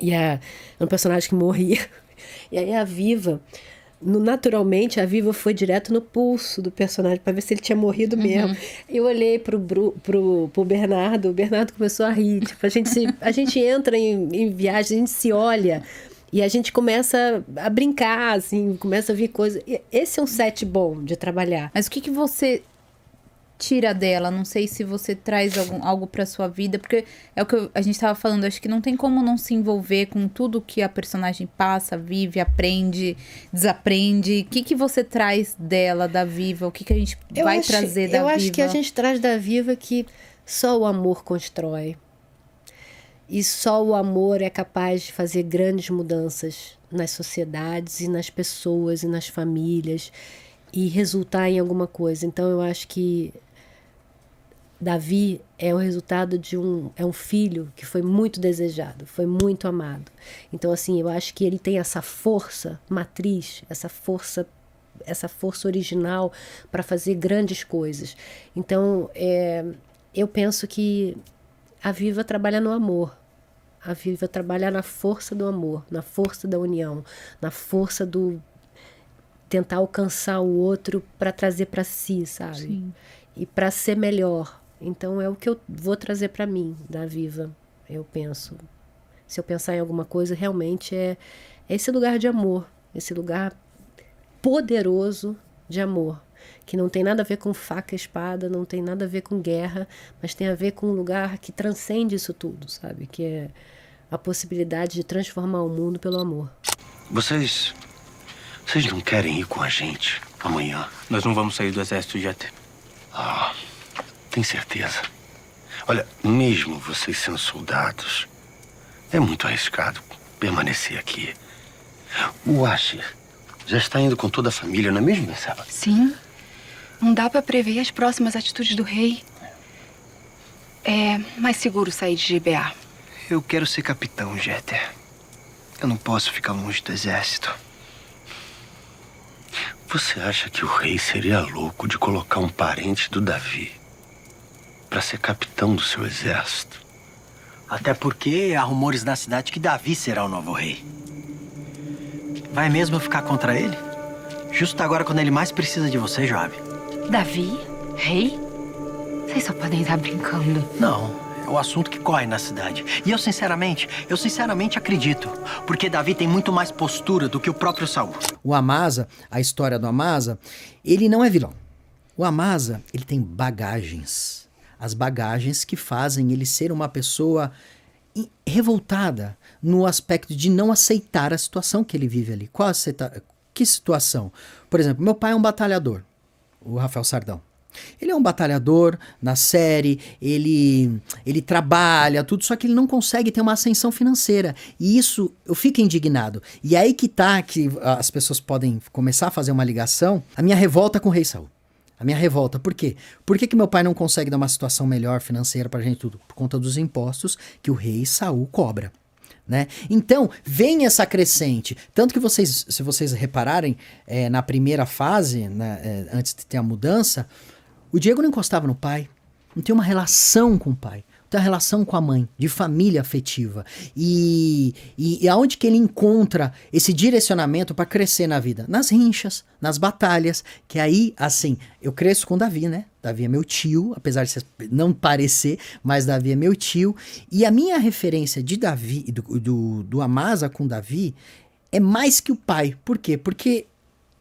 E é um personagem que morria. E aí a Viva, naturalmente, a Viva foi direto no pulso do personagem para ver se ele tinha morrido mesmo. Eu olhei pro Bernardo, o Bernardo começou a rir. Tipo, a gente entra em viagem, a gente se olha e a gente começa a brincar, assim, começa a ver coisas. Esse é um set bom de trabalhar. Mas o que você tira dela? Não sei se você traz algo pra sua vida, porque é o que a gente tava falando, acho que não tem como não se envolver com tudo que a personagem passa, vive, aprende, desaprende. O que você traz dela, da Viva? O que a gente vai trazer da Viva? Eu acho que a gente traz da Viva que só o amor constrói. E só o amor é capaz de fazer grandes mudanças nas sociedades e nas pessoas e nas famílias e resultar em alguma coisa. Então eu acho que Davi é o resultado de um filho que foi muito desejado, foi muito amado. Então, assim, eu acho que ele tem essa força matriz, essa força original para fazer grandes coisas. Então, eu penso que a Viva trabalha no amor. A Viva trabalha na força do amor, na força da união, na força do tentar alcançar o outro para trazer para si, sabe? Sim. E para ser melhor. Então é o que eu vou trazer para mim da Viva, eu penso. Se eu pensar em alguma coisa, realmente é esse lugar de amor, esse lugar poderoso de amor, que não tem nada a ver com faca e espada, não tem nada a ver com guerra, mas tem a ver com um lugar que transcende isso tudo, sabe? Que é a possibilidade de transformar o mundo pelo amor. Vocês não querem ir com a gente amanhã? Nós não vamos sair do exército, Jeter. Tem certeza? Olha, mesmo vocês sendo soldados, é muito arriscado permanecer aqui. O Asher já está indo com toda a família, não é mesmo, Berseba? Sim. Não dá para prever as próximas atitudes do rei. É mais seguro sair de GBA. Eu quero ser capitão, Jeter. Eu não posso ficar longe do exército. Você acha que o rei seria louco de colocar um parente do Davi para ser capitão do seu exército? Até porque há rumores na cidade que Davi será o novo rei. Vai mesmo ficar contra ele? Justo agora, quando ele mais precisa de você, Joabe. Davi? Rei? Vocês só podem estar brincando. Não, é o assunto que corre na cidade. E eu sinceramente acredito. Porque Davi tem muito mais postura do que o próprio Saul. O Amasa, a história do Amasa, ele não é vilão. O Amasa, ele tem bagagens. As bagagens que fazem ele ser uma pessoa revoltada no aspecto de não aceitar a situação que ele vive ali. Que situação? Por exemplo, meu pai é um batalhador, o Rafael Sardão. Ele é um batalhador na série, ele trabalha, tudo, só que ele não consegue ter uma ascensão financeira. E isso, eu fico indignado. E aí que as pessoas podem começar a fazer uma ligação, a minha revolta com o rei Saul. A minha revolta, por quê? Por que meu pai não consegue dar uma situação melhor financeira pra gente tudo? Por conta dos impostos que o rei Saul cobra. Né? Então, vem essa crescente. Tanto que se vocês repararem, na primeira fase, né, antes de ter a mudança, o Diego não encostava no pai, não tem uma relação com o pai, tem uma relação com a mãe, de família afetiva. E aonde que ele encontra esse direcionamento para crescer na vida? Nas rinchas, nas batalhas, que aí, assim, eu cresço com Davi, né? Davi é meu tio, apesar de não parecer, mas Davi é meu tio. E a minha referência de Davi, do Amasa com Davi, é mais que o pai. Por quê? Porque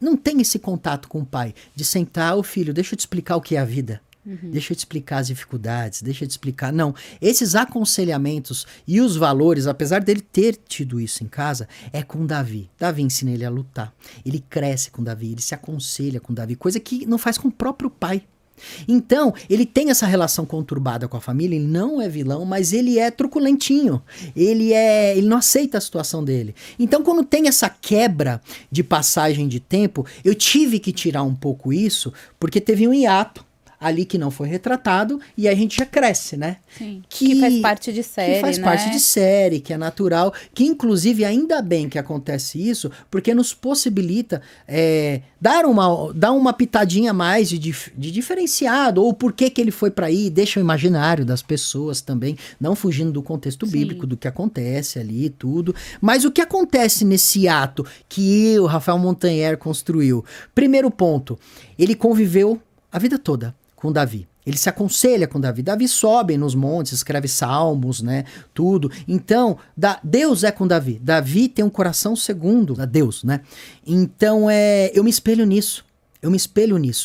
não tem esse contato com o pai, de sentar, filho, deixa eu te explicar o que é a vida. Deixa eu te explicar as dificuldades, deixa eu te explicar. Não, esses aconselhamentos e os valores, apesar dele ter tido isso em casa, é com Davi. Davi ensina ele a lutar. Ele cresce com Davi, ele se aconselha com Davi, coisa que não faz com o próprio pai. Então, ele tem essa relação conturbada com a família, ele não é vilão, mas ele é truculentinho, ele não aceita a situação dele. Então, quando tem essa quebra de passagem de tempo, eu tive que tirar um pouco isso, porque teve um hiato ali que não foi retratado, e a gente já cresce, né? Sim. Que faz parte de série, que faz né? parte de série, que é natural, que inclusive ainda bem que acontece isso, porque nos possibilita dar uma pitadinha a mais de diferenciado, ou por que ele foi para aí, deixa o imaginário das pessoas também, não fugindo do contexto bíblico, do que acontece ali e tudo. Mas o que acontece nesse ato que o Rafael Montaner construiu? Primeiro ponto, ele conviveu a vida toda com Davi. Ele se aconselha com Davi. Davi sobe nos montes, escreve salmos, né? Tudo. Então, Deus é com Davi. Davi tem um coração segundo a Deus, né? Então, eu me espelho nisso.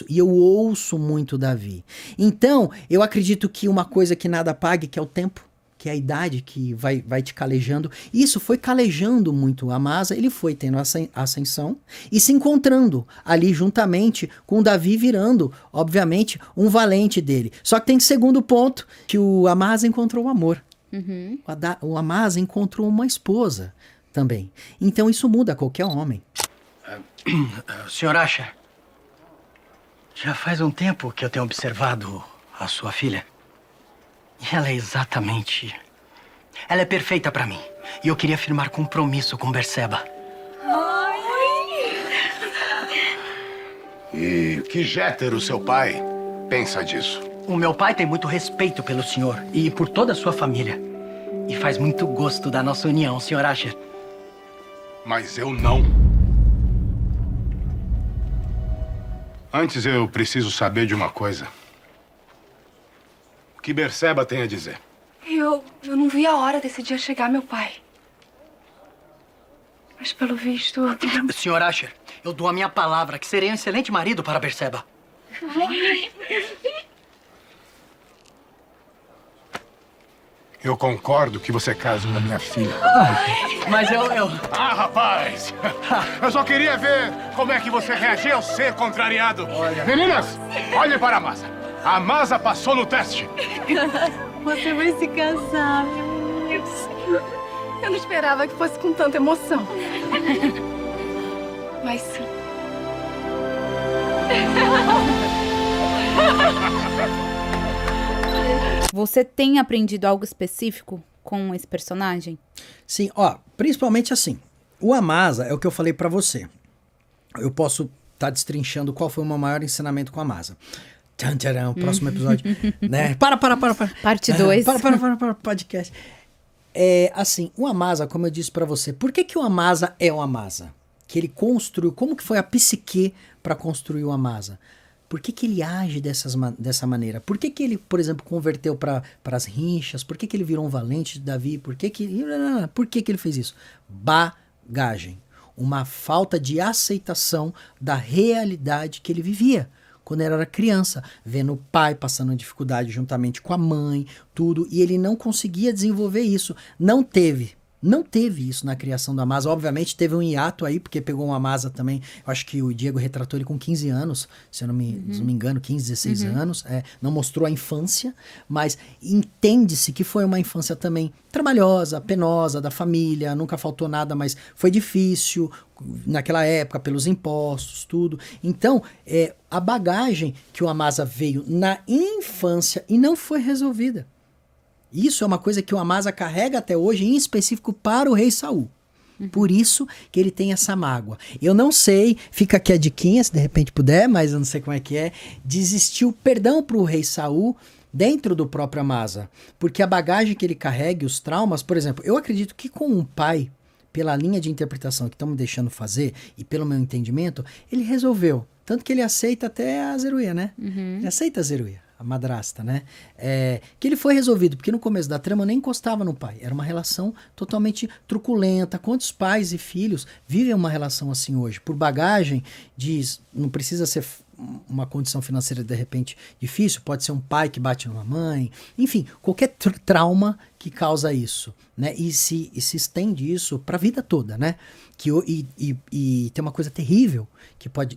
E eu ouço muito Davi. Então, eu acredito que uma coisa que nada pague, que é o tempo, que é a idade que vai te calejando. Isso foi calejando muito o Amasa, ele foi tendo ascensão e se encontrando ali juntamente com Davi, virando, obviamente, um valente dele. Só que tem segundo ponto, que o Amasa encontrou o amor. O Amasa encontrou uma esposa também. Então isso muda qualquer homem. Senhor Asher, já faz um tempo que eu tenho observado a sua filha. E ela é exatamente... Ela é perfeita pra mim. E eu queria firmar compromisso com Berseba. E que Jeter, o seu pai, pensa disso? O meu pai tem muito respeito pelo senhor e por toda a sua família. E faz muito gosto da nossa união, Sr. Asher. Mas eu não. Antes eu preciso saber de uma coisa. O que Berseba tem a dizer? Eu não vi a hora desse dia chegar, meu pai. Mas pelo visto... Sr. Asher, eu dou a minha palavra que serei um excelente marido para Berseba. Eu concordo que você case com a minha filha. Mas eu... Ah, rapaz! Eu só queria ver como é que você reagia ao ser contrariado. Meninas, olhem para a Amasa. A Amasa passou no teste. Você vai se casar, meu Deus. Eu não esperava que fosse com tanta emoção. Mas sim. Você tem aprendido algo específico com esse personagem? Sim, principalmente assim. O Amasa é o que eu falei pra você. Eu posso estar destrinchando qual foi o meu maior ensinamento com a Amasa. Tcharam, próximo episódio. Né? Para. Parte 2. Para, podcast. Assim, o Amasa, como eu disse pra você, por que o Amasa é o Amasa? Que ele construiu, como que foi a psique para construir o Amasa? Por que ele age dessa maneira? Por que ele, por exemplo, converteu para as rinchas? Por que ele virou um valente de Davi? Por que ele fez isso? Bagagem. Uma falta de aceitação da realidade que ele vivia quando ele era criança, vendo o pai passando dificuldade juntamente com a mãe, tudo, e ele não conseguia desenvolver isso. Não teve isso na criação do Amasa. Obviamente teve um hiato aí, porque pegou um Amasa também, eu acho que o Diego retratou ele com 15 anos, se eu não me engano, 15, 16 anos, não mostrou a infância, mas entende-se que foi uma infância também trabalhosa, penosa, da família, nunca faltou nada, mas foi difícil naquela época, pelos impostos, tudo. Então, a bagagem que o Amasa veio na infância e não foi resolvida. Isso é uma coisa que o Amasa carrega até hoje, em específico para o rei Saul. Por isso que ele tem essa mágoa. Eu não sei, fica aqui a diquinha, se de repente puder, mas eu não sei como é que é, de existir o perdão para o rei Saul dentro do próprio Amasa. Porque a bagagem que ele carrega, os traumas, por exemplo, eu acredito que com um pai, pela linha de interpretação que estão me deixando fazer, e pelo meu entendimento, ele resolveu. Tanto que ele aceita até a Zeruia, né? Ele aceita a Zeruia, a madrasta, né? Que ele foi resolvido, porque no começo da trama nem encostava no pai. Era uma relação totalmente truculenta. Quantos pais e filhos vivem uma relação assim hoje? Por bagagem, não precisa ser uma condição financeira de repente difícil, pode ser um pai que bate numa mãe, enfim, qualquer trauma que causa isso, né? E se estende isso para a vida toda, né? E tem uma coisa terrível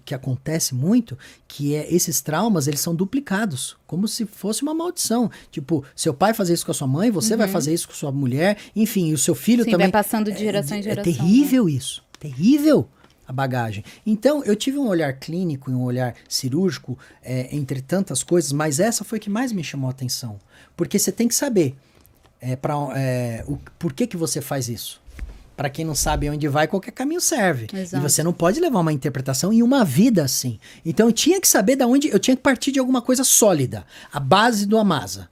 que acontece muito, que esses traumas, eles são duplicados, como se fosse uma maldição. Tipo, seu pai fazer isso com a sua mãe, você vai fazer isso com sua mulher, enfim, e o seu filho também. Vai passando de geração em geração. É terrível, né? Isso, terrível a bagagem. Então, eu tive um olhar clínico e um olhar cirúrgico entre tantas coisas, mas essa foi que mais me chamou a atenção. Porque você tem que saber por que você faz isso. Para quem não sabe onde vai, qualquer caminho serve. Exato. E você não pode levar uma interpretação e uma vida assim. Então eu tinha que saber de onde, eu tinha que partir de alguma coisa sólida. A base do Amasa.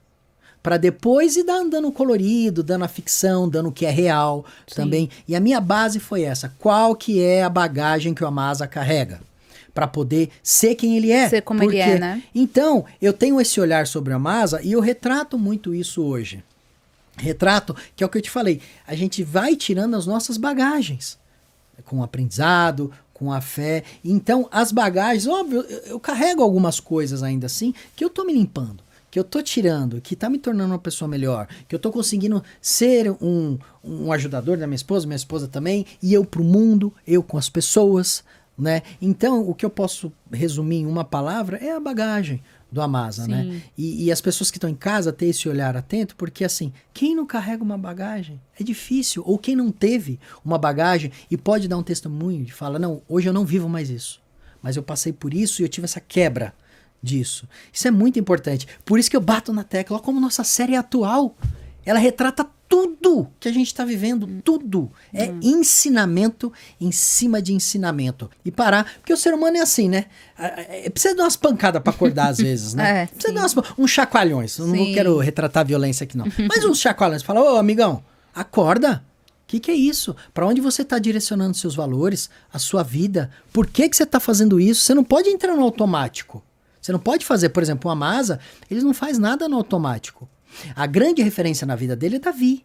Para depois ir dando colorido, dando a ficção, dando o que é real também. E a minha base foi essa. Qual que é a bagagem que o Amasa carrega? Para poder ser quem ele é. Ser como ele é, né? Então, eu tenho esse olhar sobre o Amasa e eu retrato muito isso hoje. Retrato, que é o que eu te falei, a gente vai tirando as nossas bagagens, com o aprendizado, com a fé. Então, as bagagens, óbvio, eu carrego algumas coisas ainda assim, que eu tô me limpando, que eu tô tirando, que tá me tornando uma pessoa melhor, que eu tô conseguindo ser um ajudador da minha esposa também, e eu pro mundo, eu com as pessoas, né? Então, o que eu posso resumir em uma palavra é a bagagem do Amasa, né? E as pessoas que estão em casa ter esse olhar atento, porque assim, quem não carrega uma bagagem é difícil, ou quem não teve uma bagagem e pode dar um testemunho de fala, não, hoje eu não vivo mais isso, mas eu passei por isso e eu tive essa quebra disso. Isso é muito importante. Por isso que eu bato na tecla, olha como nossa série atual, ela retrata tudo que a gente está vivendo, tudo. É ensinamento em cima de ensinamento. E parar, porque o ser humano é assim, né? Precisa dar umas pancadas para acordar às vezes, né? Precisa dar uns chacoalhões. Eu não quero retratar a violência aqui, não. Mas uns chacoalhões. Fala, ô amigão, acorda. O que é isso? Para onde você está direcionando seus valores, a sua vida? Por que você está fazendo isso? Você não pode entrar no automático. Você não pode fazer, por exemplo, o Amasa, ele não faz nada no automático. A grande referência na vida dele é Davi.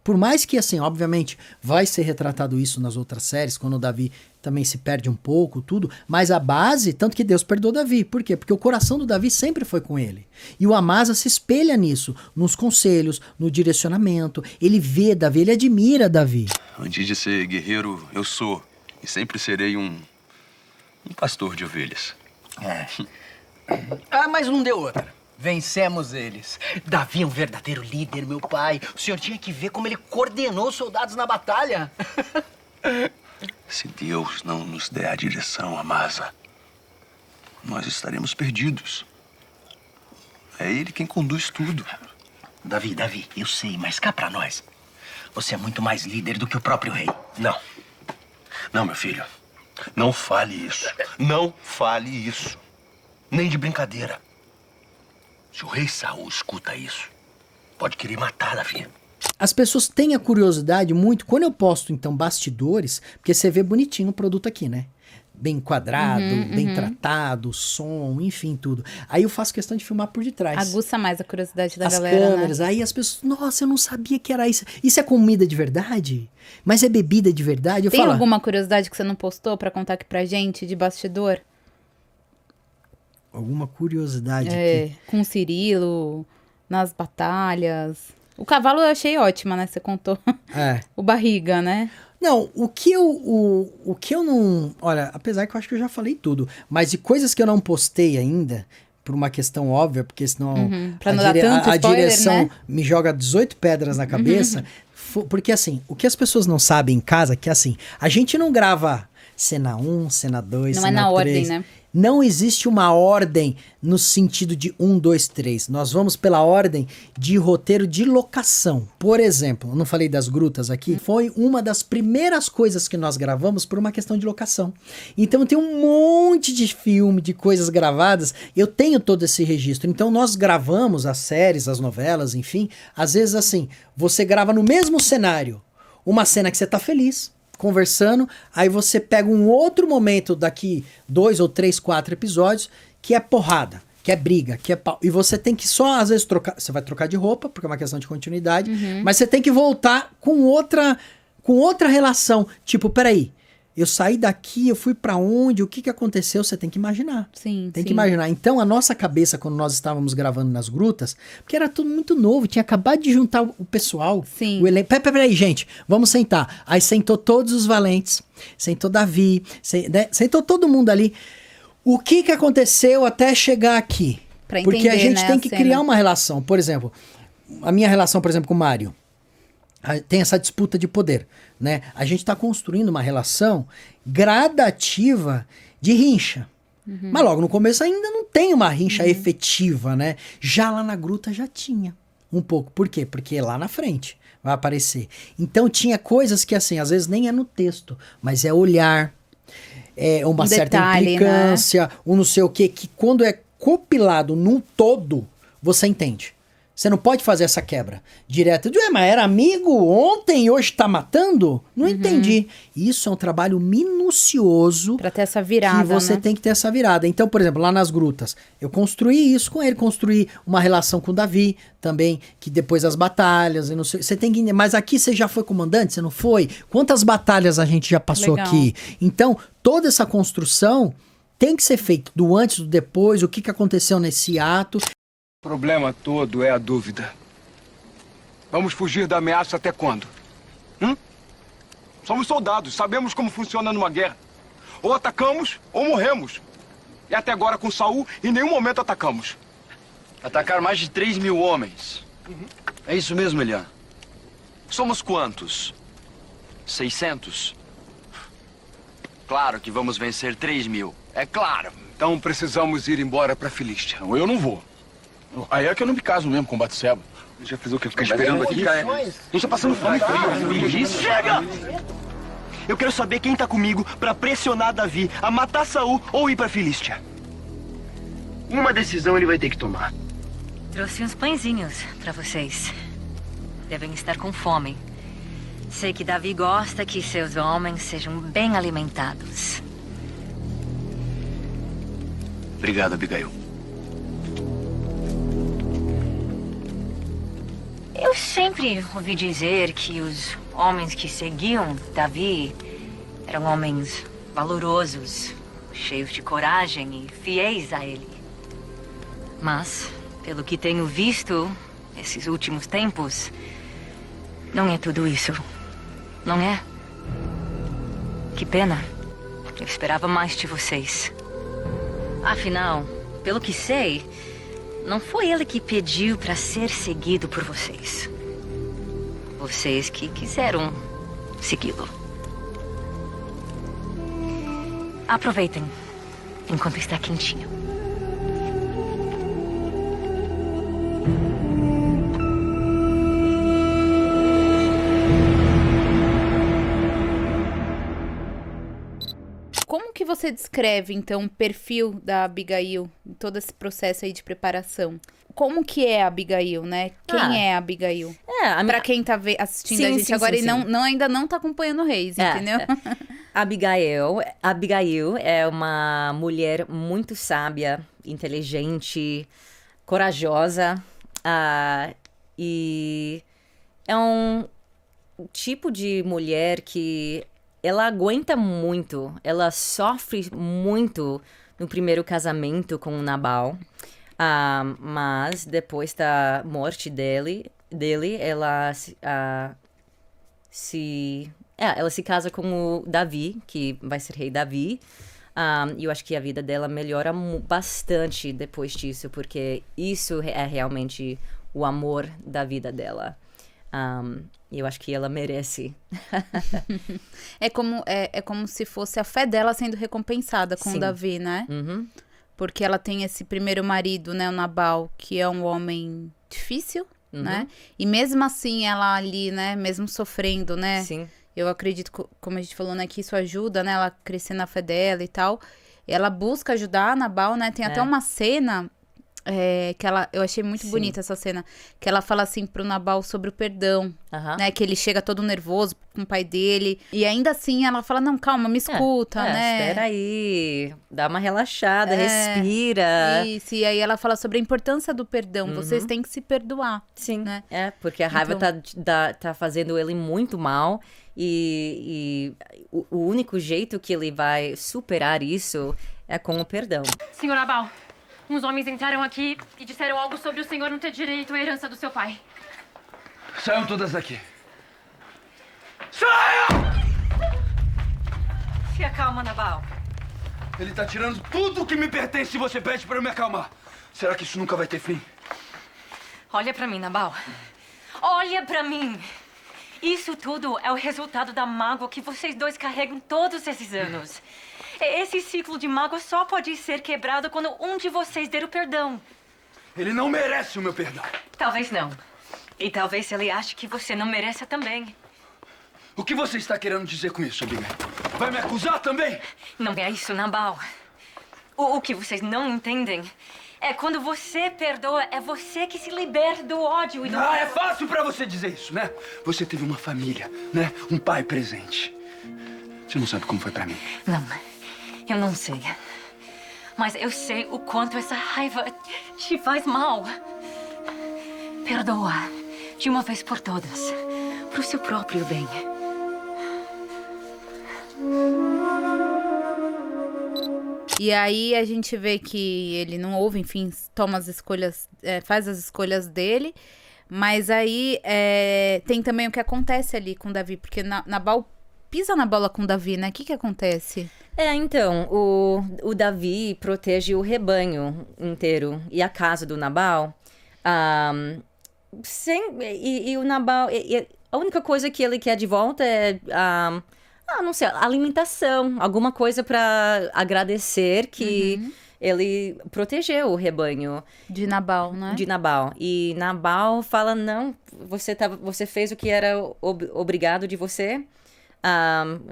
Por mais que, assim, obviamente, vai ser retratado isso nas outras séries, quando o Davi também se perde um pouco, tudo, mas a base, tanto que Deus perdoou Davi. Por quê? Porque o coração do Davi sempre foi com ele. E o Amasa se espelha nisso, nos conselhos, no direcionamento. Ele vê Davi, ele admira Davi. Antes de ser guerreiro, eu sou e sempre serei um pastor de ovelhas. Mas não deu outra. Vencemos eles. Davi é um verdadeiro líder, meu pai. O senhor tinha que ver como ele coordenou os soldados na batalha. Se Deus não nos der a direção, Amasa, nós estaremos perdidos. É ele quem conduz tudo. Davi, eu sei, mas cá pra nós. Você é muito mais líder do que o próprio rei. Não, meu filho. Não fale isso. Não fale isso. Nem de brincadeira. Se o rei Saul escuta isso, pode querer matar Davi. As pessoas têm a curiosidade muito, quando eu posto, então, bastidores, porque você vê bonitinho o produto aqui, né? Bem enquadrado, bem tratado, som, enfim, tudo. Aí eu faço questão de filmar por detrás. Aguça mais a curiosidade da as galera, câmeras, né? aí as pessoas, nossa, eu não sabia que era isso. Isso é comida de verdade? Mas é bebida de verdade? Eu Tem falo, alguma curiosidade que você não postou pra contar aqui pra gente, de bastidor? alguma curiosidade aqui. Com o Cirilo, nas batalhas. O cavalo eu achei ótima, né? Você contou. É. O barriga, né? Não, o que eu não... Olha, apesar que eu acho que eu já falei tudo, mas de coisas que eu não postei ainda, por uma questão óbvia, porque senão Pra não dar tanto a spoiler, direção né? me joga 18 pedras na cabeça, porque assim, o que as pessoas não sabem em casa é que assim, a gente não grava cena 1, cena 2, Não cena é na 3. ordem, né? Não existe uma ordem no sentido de 1, 2, 3. Nós vamos pela ordem de roteiro de locação. Por exemplo, eu não falei das grutas aqui, foi uma das primeiras coisas que nós gravamos por uma questão de locação. Então tem um monte de filme, de coisas gravadas, eu tenho todo esse registro. Então nós gravamos as séries, as novelas, enfim, às vezes assim, você grava no mesmo cenário, uma cena que você tá feliz, conversando, aí você pega um outro momento daqui 2 ou 3, 4 episódios, que é porrada, que é briga, que é pau. E você tem que só, às vezes, trocar. Você vai trocar de roupa, porque é uma questão de continuidade, mas você tem que voltar com outra relação. Tipo, peraí, eu saí daqui, eu fui pra onde, o que aconteceu, você tem que imaginar. Sim, Tem que imaginar. Então, a nossa cabeça, quando nós estávamos gravando nas grutas, porque era tudo muito novo, tinha acabado de juntar o pessoal. Sim. O elenco. Peraí, gente, vamos sentar. Aí sentou todos os valentes, sentou Davi, sentou todo mundo ali. O que aconteceu até chegar aqui? Pra Porque entender, a gente né, tem a que cena. criar uma relação. Por exemplo, a minha relação, por exemplo, com o Mário. Tem essa disputa de poder, né? A gente está construindo uma relação gradativa de rincha. Mas logo no começo ainda não tem uma rincha efetiva, né? Já lá na gruta já tinha um pouco. Por quê? Porque lá na frente vai aparecer. Então tinha coisas que assim, às vezes nem é no texto, mas é olhar, é uma certa detalhe, implicância, um não sei o quê, que quando é compilado num todo, você entende. Você não pode fazer essa quebra direto. Mas era amigo ontem e hoje tá matando? Não entendi. Isso é um trabalho minucioso. Pra ter essa virada, Que você tem que ter essa virada. Então, por exemplo, lá nas grutas, eu construí isso com ele. Construí uma relação com o Davi também, que depois das batalhas, eu não sei. Você tem que... Mas aqui você já foi comandante? Você não foi? Quantas batalhas a gente já passou Legal. aqui? Então, toda essa construção tem que ser feita do antes, do depois, o que aconteceu nesse ato. O problema todo é a dúvida. Vamos fugir da ameaça até quando? Somos soldados, sabemos como funciona numa guerra. Ou atacamos, ou morremos. E até agora com Saul, em nenhum momento atacamos. Atacar mais de 3 mil homens. É isso mesmo, Elian. Somos quantos? 600? Claro que vamos vencer 3 mil. É claro. Então precisamos ir embora pra Filístia. Eu não vou. Aí é que eu não me caso mesmo com Batseba. Já fazer o que? Ficar esperando aqui, cara? A gente tá passando fome. Chega! Eu quero saber quem tá comigo pra pressionar Davi a matar Saul ou ir pra Filístia. Uma decisão ele vai ter que tomar. Trouxe uns pãezinhos pra vocês. Devem estar com fome. Sei que Davi gosta que seus homens sejam bem alimentados. Obrigado, Abigail. Eu sempre ouvi dizer que os homens que seguiam Davi eram homens valorosos, cheios de coragem e fiéis a ele. Mas, pelo que tenho visto nesses últimos tempos, não é tudo isso. Não é? Que pena. Eu esperava mais de vocês. Afinal, pelo que sei, não foi ele que pediu para ser seguido por vocês. Vocês que quiseram segui-lo. Aproveitem enquanto está quentinho. Como que você descreve, então, o perfil da Abigail em todo esse processo aí de preparação? como que é a Abigail, né? Quem é a Abigail? Pra quem tá assistindo a gente agora e ainda não tá acompanhando o Reis, entendeu? Abigail é uma mulher muito sábia, inteligente, corajosa, e é um tipo de mulher que ela aguenta muito, ela sofre muito no primeiro casamento com o Nabal, mas depois da morte dele ela ela se casa com o Davi, que vai ser rei Davi. E eu acho que a vida dela melhora bastante depois disso, porque isso é realmente o amor da vida dela. E eu acho que ela merece. É como se fosse a fé dela sendo recompensada com o Davi, né? Porque ela tem esse primeiro marido, né, o Nabal, que é um homem difícil, né? E mesmo assim, ela ali, né, mesmo sofrendo, né? Sim. Eu acredito, como a gente falou, né, que isso ajuda, né, ela a crescer na fé dela e tal. Ela busca ajudar a Nabal, né? Tem até uma cena... que eu achei muito bonita essa cena, que ela fala assim pro Nabal sobre o perdão, né, que ele chega todo nervoso com o pai dele, e ainda assim ela fala, não, calma, me escuta, né. Espera aí, dá uma relaxada, respira. Isso, e aí ela fala sobre a importância do perdão, vocês têm que se perdoar. Sim, né? Porque a raiva tá fazendo ele muito mal, e o único jeito que ele vai superar isso é com o perdão. Senhor Nabal, uns homens entraram aqui e disseram algo sobre o senhor não ter direito à herança do seu pai. Saiam todas daqui. Saiam! Se acalma, Nabal. Ele tá tirando tudo que me pertence e você pede pra eu me acalmar. Será que isso nunca vai ter fim? Olha pra mim, Nabal. Olha pra mim. Isso tudo é o resultado da mágoa que vocês dois carregam todos esses anos. Esse ciclo de mágoa só pode ser quebrado quando um de vocês der o perdão. Ele não merece o meu perdão. Talvez não. E talvez ele ache que você não merece também. O que você está querendo dizer com isso, Abigail? Vai me acusar também? Não é isso, Nabal. O que vocês não entendem é quando você perdoa, é você que se liberta do ódio e do... É fácil pra você dizer isso, né? Você teve uma família, né? Um pai presente. Você não sabe como foi pra mim. Não, eu não sei. Mas eu sei o quanto essa raiva te faz mal. Perdoa, de uma vez por todas, pro seu próprio bem. E aí a gente vê que ele não ouve, enfim, toma as escolhas, faz as escolhas dele. Mas aí tem também o que acontece ali com o Davi, porque Nabal pisa na bola com o Davi, né? O que acontece? Então, o Davi protege o rebanho inteiro e a casa do Nabal. E o Nabal, a única coisa que ele quer de volta é... não sei, alimentação, alguma coisa para agradecer que ele protegeu o rebanho. De Nabal, né? De Nabal. E Nabal fala, não, você fez o que era obrigado de você,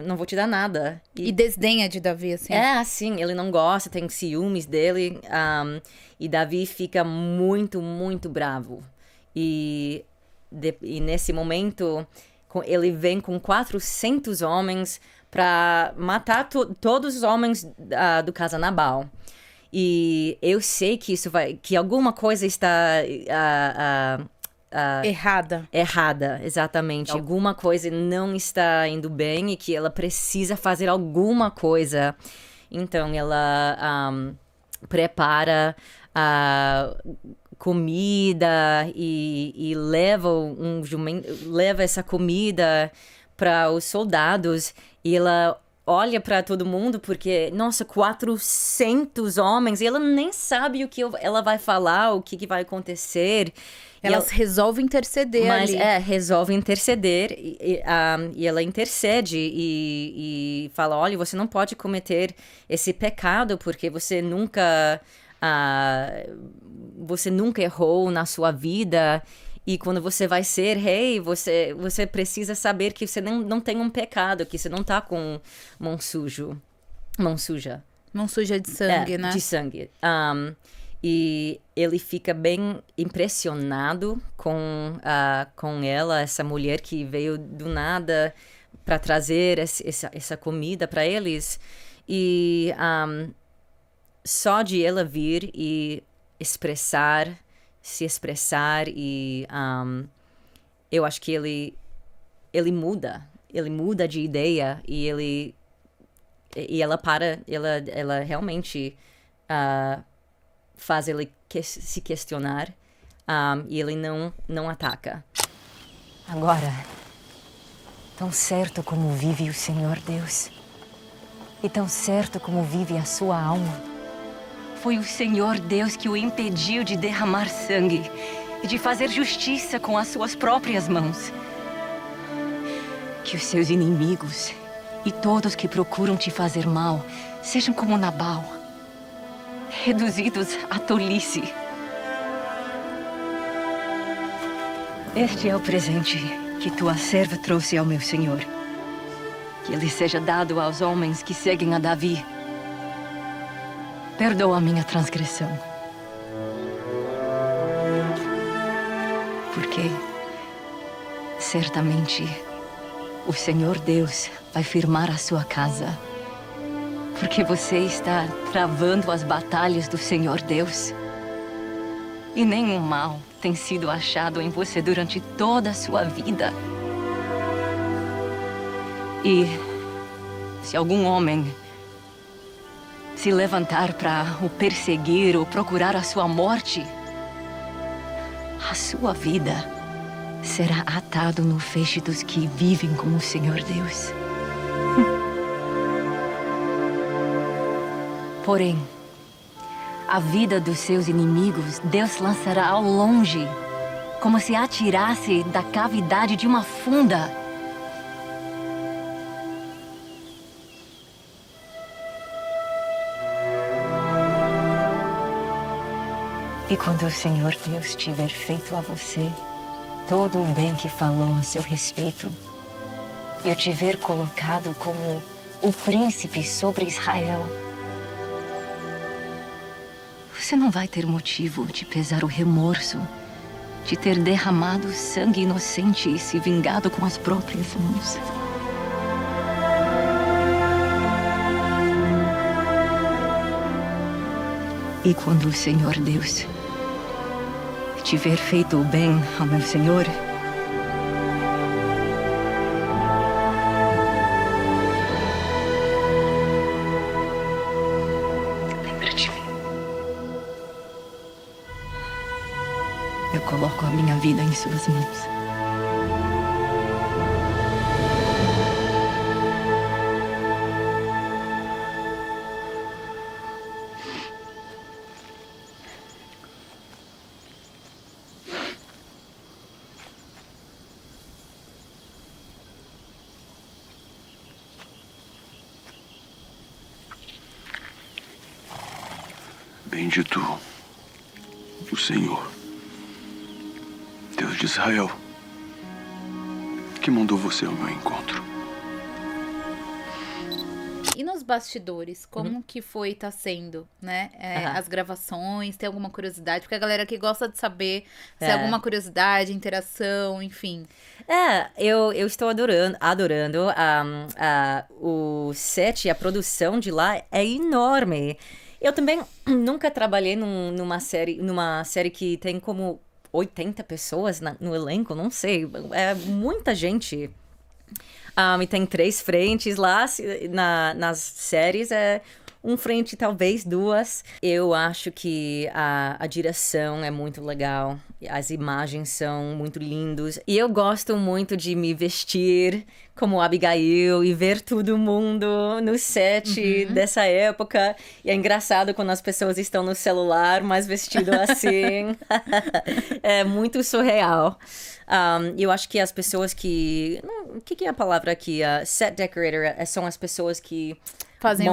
não vou te dar nada. E desdenha de Davi, assim. Assim, ele não gosta, tem ciúmes dele, e Davi fica muito, muito bravo. E nesse momento... Ele vem com 400 homens para matar todos os homens do casa Nabal. E eu sei que que alguma coisa está errada. Errada, exatamente. Alguma coisa não está indo bem e que ela precisa fazer alguma coisa. Então ela prepara comida e leva essa comida para os soldados, e ela olha para todo mundo porque, nossa, 400 homens, e ela nem sabe o que ela vai falar, o que vai acontecer. Elas resolvem interceder ali. Resolve interceder, e ela intercede e fala, olha, você não pode cometer esse pecado porque você nunca errou na sua vida, e quando você vai ser rei, você precisa saber que você não tem um pecado, que você não tá com mão suja. Mão suja de sangue, né? De sangue. E ele fica bem impressionado com ela, essa mulher que veio do nada para trazer essa comida para eles. E só de ela vir e se expressar, e eu acho que ele muda de ideia, e ela realmente faz ele se questionar, e ele não ataca. Agora, tão certo como vive o Senhor Deus, e tão certo como vive a sua alma, foi o Senhor Deus que o impediu de derramar sangue e de fazer justiça com as suas próprias mãos. Que os seus inimigos e todos que procuram te fazer mal sejam como Nabal, reduzidos à tolice. Este é o presente que tua serva trouxe ao meu senhor. Que ele seja dado aos homens que seguem a Davi. Perdoa a minha transgressão. Porque certamente o Senhor Deus vai firmar a sua casa. Porque você está travando as batalhas do Senhor Deus. E nenhum mal tem sido achado em você durante toda a sua vida. E se algum homem se levantar para o perseguir ou procurar a sua morte, a sua vida será atado no feixe dos que vivem com o Senhor Deus. Porém, a vida dos seus inimigos Deus lançará ao longe, como se atirasse da cavidade de uma funda. E quando o Senhor Deus tiver feito a você todo o bem que falou a seu respeito, e o tiver colocado como o príncipe sobre Israel, você não vai ter motivo de pesar o remorso de ter derramado sangue inocente e se vingado com as próprias mãos. E quando o Senhor Deus tiver feito o bem ao meu Senhor, lembra de mim. Eu coloco a minha vida em suas mãos. Bendito o Senhor, Deus de Israel, que mandou você ao meu encontro. E nos bastidores, como que tá sendo, né? As gravações, tem alguma curiosidade? Porque a galera que gosta de saber se tem alguma curiosidade, interação, enfim. Eu estou adorando. O set, a produção de lá é enorme. Eu também nunca trabalhei numa série que tem como 80 pessoas no elenco, não sei. É muita gente. E tem 3 frentes lá. Nas séries é um frente, talvez 2. Eu acho que a direção é muito legal. As imagens são muito lindas. E eu gosto muito de me vestir como Abigail e ver todo mundo no set dessa época. E é engraçado quando as pessoas estão no celular, mas vestido assim. É muito surreal. Eu acho que as pessoas que... O que é a palavra aqui? Set decorator são as pessoas que fazem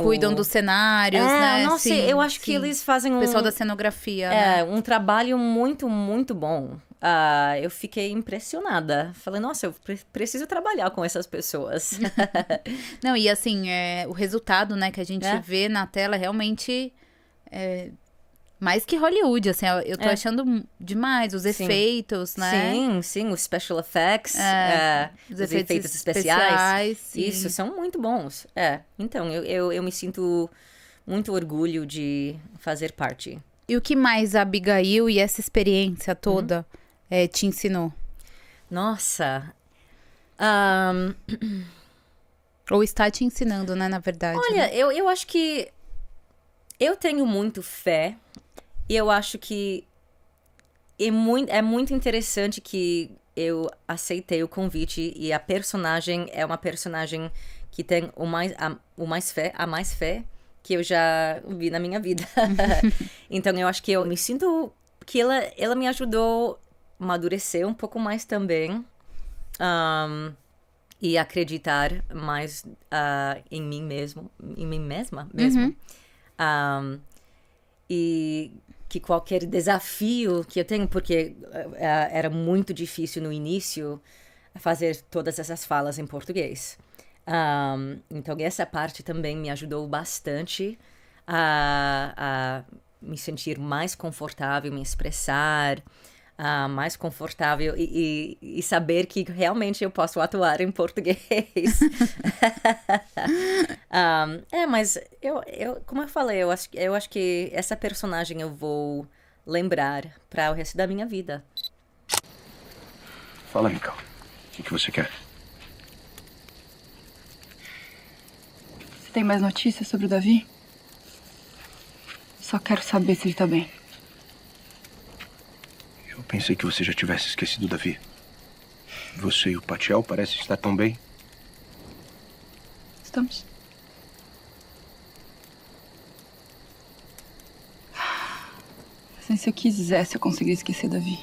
cuidam dos cenários, né? Nossa, sim, eu acho que eles fazem o pessoal da cenografia, né? Um trabalho muito, muito bom. Eu fiquei impressionada. Falei, nossa, eu preciso trabalhar com essas pessoas. Não, e assim, o resultado, né, que a gente vê na tela realmente mais que Hollywood, assim, eu tô achando demais os efeitos, né? Sim, os special effects, os efeitos especiais. Isso, são muito bons. Então, eu me sinto muito orgulho de fazer parte. E o que mais a Abigail e essa experiência toda te ensinou? Nossa... Ou está te ensinando, né, na verdade. Olha, né? Eu acho que eu tenho muito fé. E eu acho que é muito interessante que eu aceitei o convite e a personagem é uma personagem que tem a mais fé que eu já vi na minha vida. Então eu acho que eu me sinto que ela me ajudou a amadurecer um pouco mais também. E acreditar mais em mim mesma mesmo. E que qualquer desafio que eu tenho, porque era muito difícil no início fazer todas essas falas em português. Então essa parte também me ajudou bastante a me sentir mais confortável, me expressar mais confortável e saber que realmente eu posso atuar em português. Mas como eu falei, eu acho que essa personagem eu vou lembrar para o resto da minha vida. Fala, Mikal. O que você quer? Você tem mais notícias sobre o Davi? Só quero saber se ele tá bem. Eu pensei que você já tivesse esquecido o Davi. Você e o Patiel parecem estar tão bem. Estamos. Assim, se eu quisesse, eu conseguiria esquecer Davi.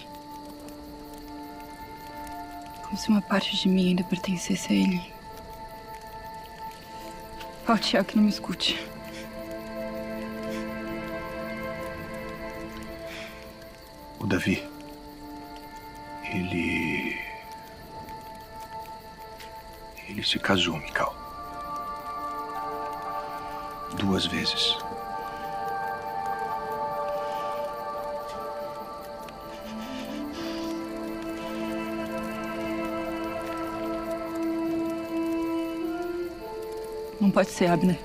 Como se uma parte de mim ainda pertencesse a ele. Patiel, que não me escute. O Davi... Ele se casou, Mikal. 2 vezes. Não pode ser, Abner.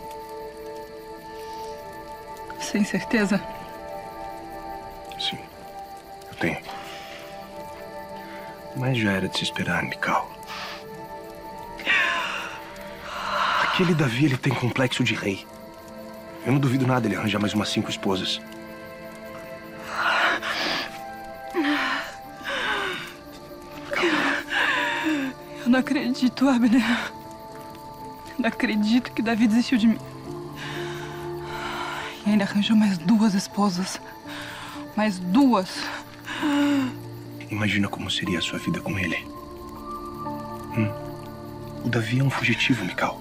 Sem certeza? Sim, eu tenho. Mas já era de se esperar, Mikal. Aquele Davi, ele tem complexo de rei. Eu não duvido nada ele arranjar mais umas 5 esposas. Eu não acredito, Abner. Não acredito que Davi desistiu de mim. E ainda arranjou mais 2 esposas. Mais 2. Imagina como seria a sua vida com ele. O Davi é um fugitivo, Mikal.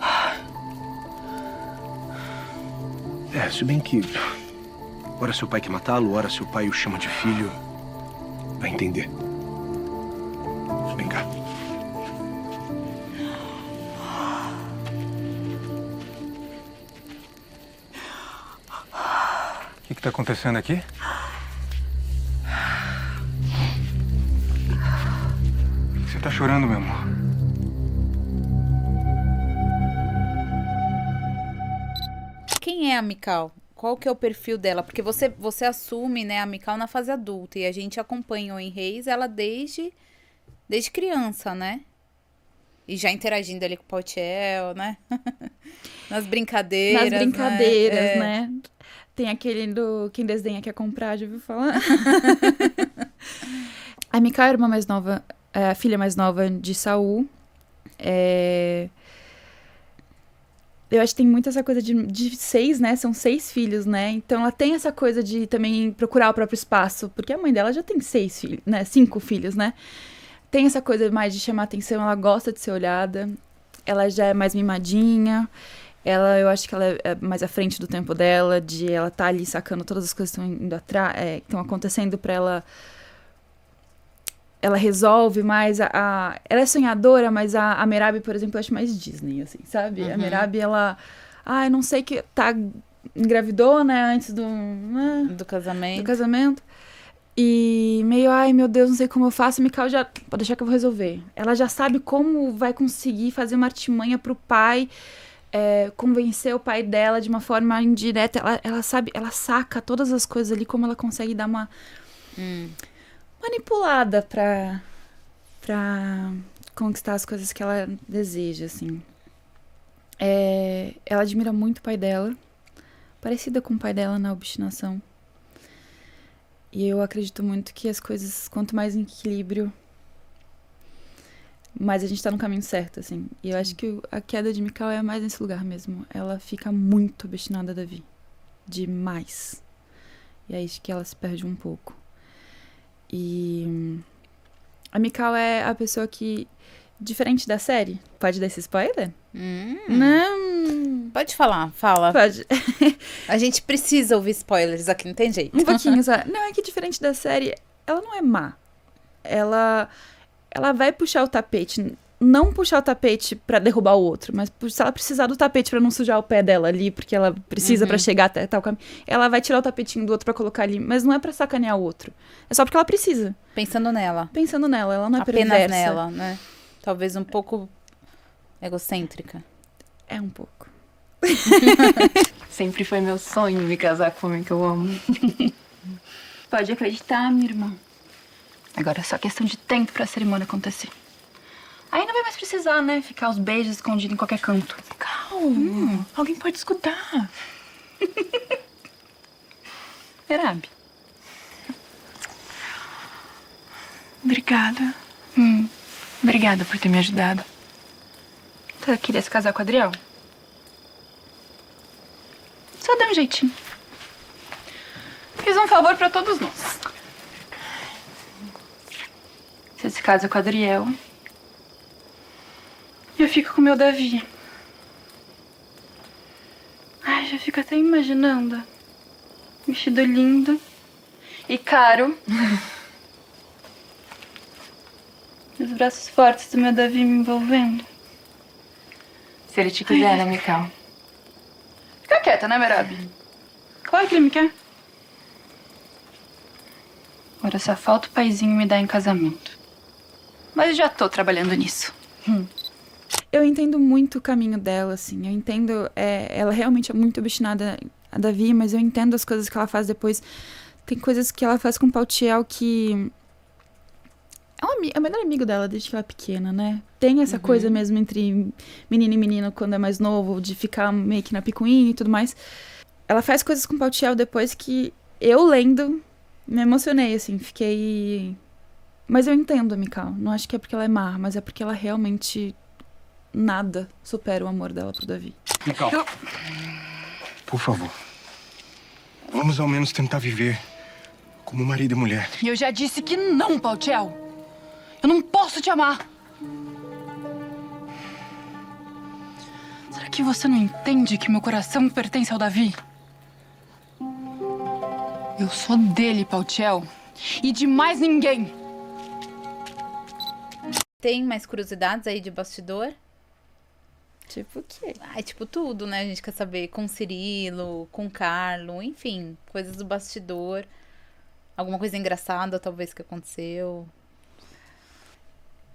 Se bem que... ora seu pai quer matá-lo, ora seu pai o chama de filho. Vai entender. Vem cá. O que tá acontecendo aqui? Você tá chorando, meu amor? Quem é a Mikal? Qual que é o perfil dela? Porque você assume, né, a Mikal na fase adulta. E a gente acompanhou em Reis ela desde criança, né? E já interagindo ali com o Patiel, né? Nas brincadeiras. Nas brincadeiras, né? Tem aquele do Quem Desdenha Quer Comprar, já ouviu falar? A Mikal é a irmã mais nova, a filha mais nova de Saul. Eu acho que tem muito essa coisa de 6, né? São 6 filhos, né? Então ela tem essa coisa de também procurar o próprio espaço. Porque a mãe dela já tem 6 filhos, né? 5 filhos, né? Tem essa coisa mais de chamar atenção. Ela gosta de ser olhada. Ela já é mais mimadinha. Eu acho que ela é mais à frente do tempo dela. De ela tá ali sacando todas as coisas que estão indo atrás, que estão acontecendo pra ela. Ela resolve mais, ela é sonhadora, mas a Merab, por exemplo, eu acho mais Disney, assim, sabe? Uhum. A Merab, ela, eu não sei que tá engravidou, né, antes do casamento. E meio, ai meu Deus, não sei como eu faço. A Mikau já, pode deixar que eu vou resolver. Ela já sabe como vai conseguir fazer uma artimanha pro pai, convencer o pai dela de uma forma indireta. Ela sabe, ela saca todas as coisas ali, como ela consegue dar uma manipulada pra conquistar as coisas que ela deseja, assim. Ela admira muito o pai dela, parecida com o pai dela na obstinação. E eu acredito muito que as coisas, quanto mais em equilíbrio, mais a gente tá no caminho certo, assim. E eu acho que a queda de Mikau é mais nesse lugar mesmo. Ela fica muito obstinada a Davi. Demais. E aí acho que ela se perde um pouco. E a Mikau é a pessoa que, diferente da série, pode dar esse spoiler? Não. Pode falar, fala. Pode. A gente precisa ouvir spoilers aqui, não tem jeito. Um pouquinho, sabe? Não, é que diferente da série, ela não é má. Ela vai puxar o tapete. Não puxar o tapete pra derrubar o outro, mas se ela precisar do tapete pra não sujar o pé dela ali, porque ela precisa pra chegar até tal caminho, ela vai tirar o tapetinho do outro pra colocar ali, mas não é pra sacanear o outro. É só porque ela precisa. Pensando nela. Ela não é apenas perversa. nela, né? Talvez um pouco egocêntrica. É um pouco. Sempre foi meu sonho me casar com o homem que eu amo. Pode acreditar, minha irmã. Agora é só questão de tempo pra cerimônia acontecer. Aí não vai mais precisar, né? Ficar os beijos escondidos em qualquer canto. Calma. Alguém pode escutar. Erabi. Obrigada. Obrigada por ter me ajudado. Você queria se casar com o Adriel? Só dá um jeitinho. Fiz um favor pra todos nós. Você se casa com o Adriel. E eu fico com o meu Davi. Ai, já fico até imaginando. Vestido lindo. E caro. Os braços fortes do meu Davi me envolvendo. Se ele te quiser, né, Mikau? Fica quieta, né, Merabi? Claro que ele me quer. Agora só falta o paizinho me dar em casamento. Mas já tô trabalhando nisso. Eu entendo muito o caminho dela, assim. Eu entendo... ela realmente é muito obstinada a Davi, mas eu entendo as coisas que ela faz depois. Tem coisas que ela faz com o Paltiel que... É o melhor amigo dela desde que ela é pequena, né? Tem essa coisa mesmo entre menino e menino quando é mais novo, de ficar meio que na picuinha e tudo mais. Ela faz coisas com o Paltiel depois que eu lendo me emocionei, assim. Fiquei... Mas eu entendo a Mikau. Não acho que é porque ela é má, mas é porque ela realmente... Nada supera o amor dela pro Davi. Mikau, por favor. Vamos ao menos tentar viver como marido e mulher. E eu já disse que não, Paltiel. Eu não posso te amar. Será que você não entende que meu coração pertence ao Davi? Eu sou dele, Paltiel. E de mais ninguém. Tem mais curiosidades aí de bastidor? Tipo o quê? Tipo tudo, né? A gente quer saber com o Cirilo, com o Carlo, enfim, coisas do bastidor. Alguma coisa engraçada, talvez, que aconteceu.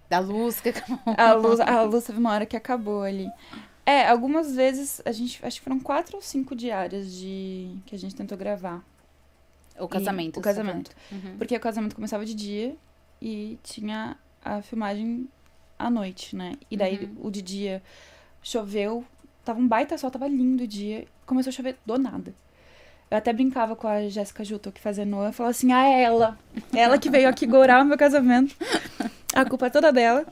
Da luz que acabou. A luz teve uma hora que acabou ali. Algumas vezes, acho que foram 4 ou 5 diárias que a gente tentou gravar. O casamento. O casamento. Porque o casamento começava de dia e tinha a filmagem à noite, né? E daí, o de dia choveu, tava um baita sol, tava lindo o dia. Começou a chover do nada. Eu até brincava com a Jéssica Juto, que fazia Noah, e falava assim, é ela. Ela que veio aqui gorar o meu casamento. A culpa é toda dela.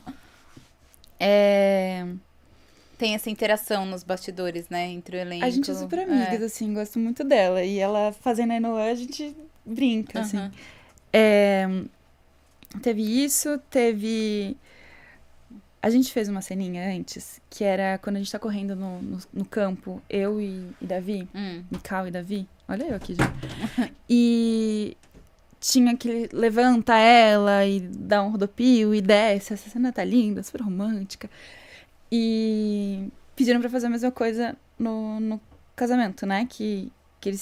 Tem essa interação nos bastidores, né? Entre o elenco. A gente é super amigas, assim, gosto muito dela. E ela fazendo a Noah, a gente brinca, assim. Teve isso, teve... A gente fez uma ceninha antes, que era quando a gente tá correndo no campo, eu e Davi, Mikau e Davi. Olha eu aqui já. E tinha que levanta ela e dá um rodopio e desce. Essa cena tá linda, super romântica. E pediram pra fazer a mesma coisa no casamento, né? Que eles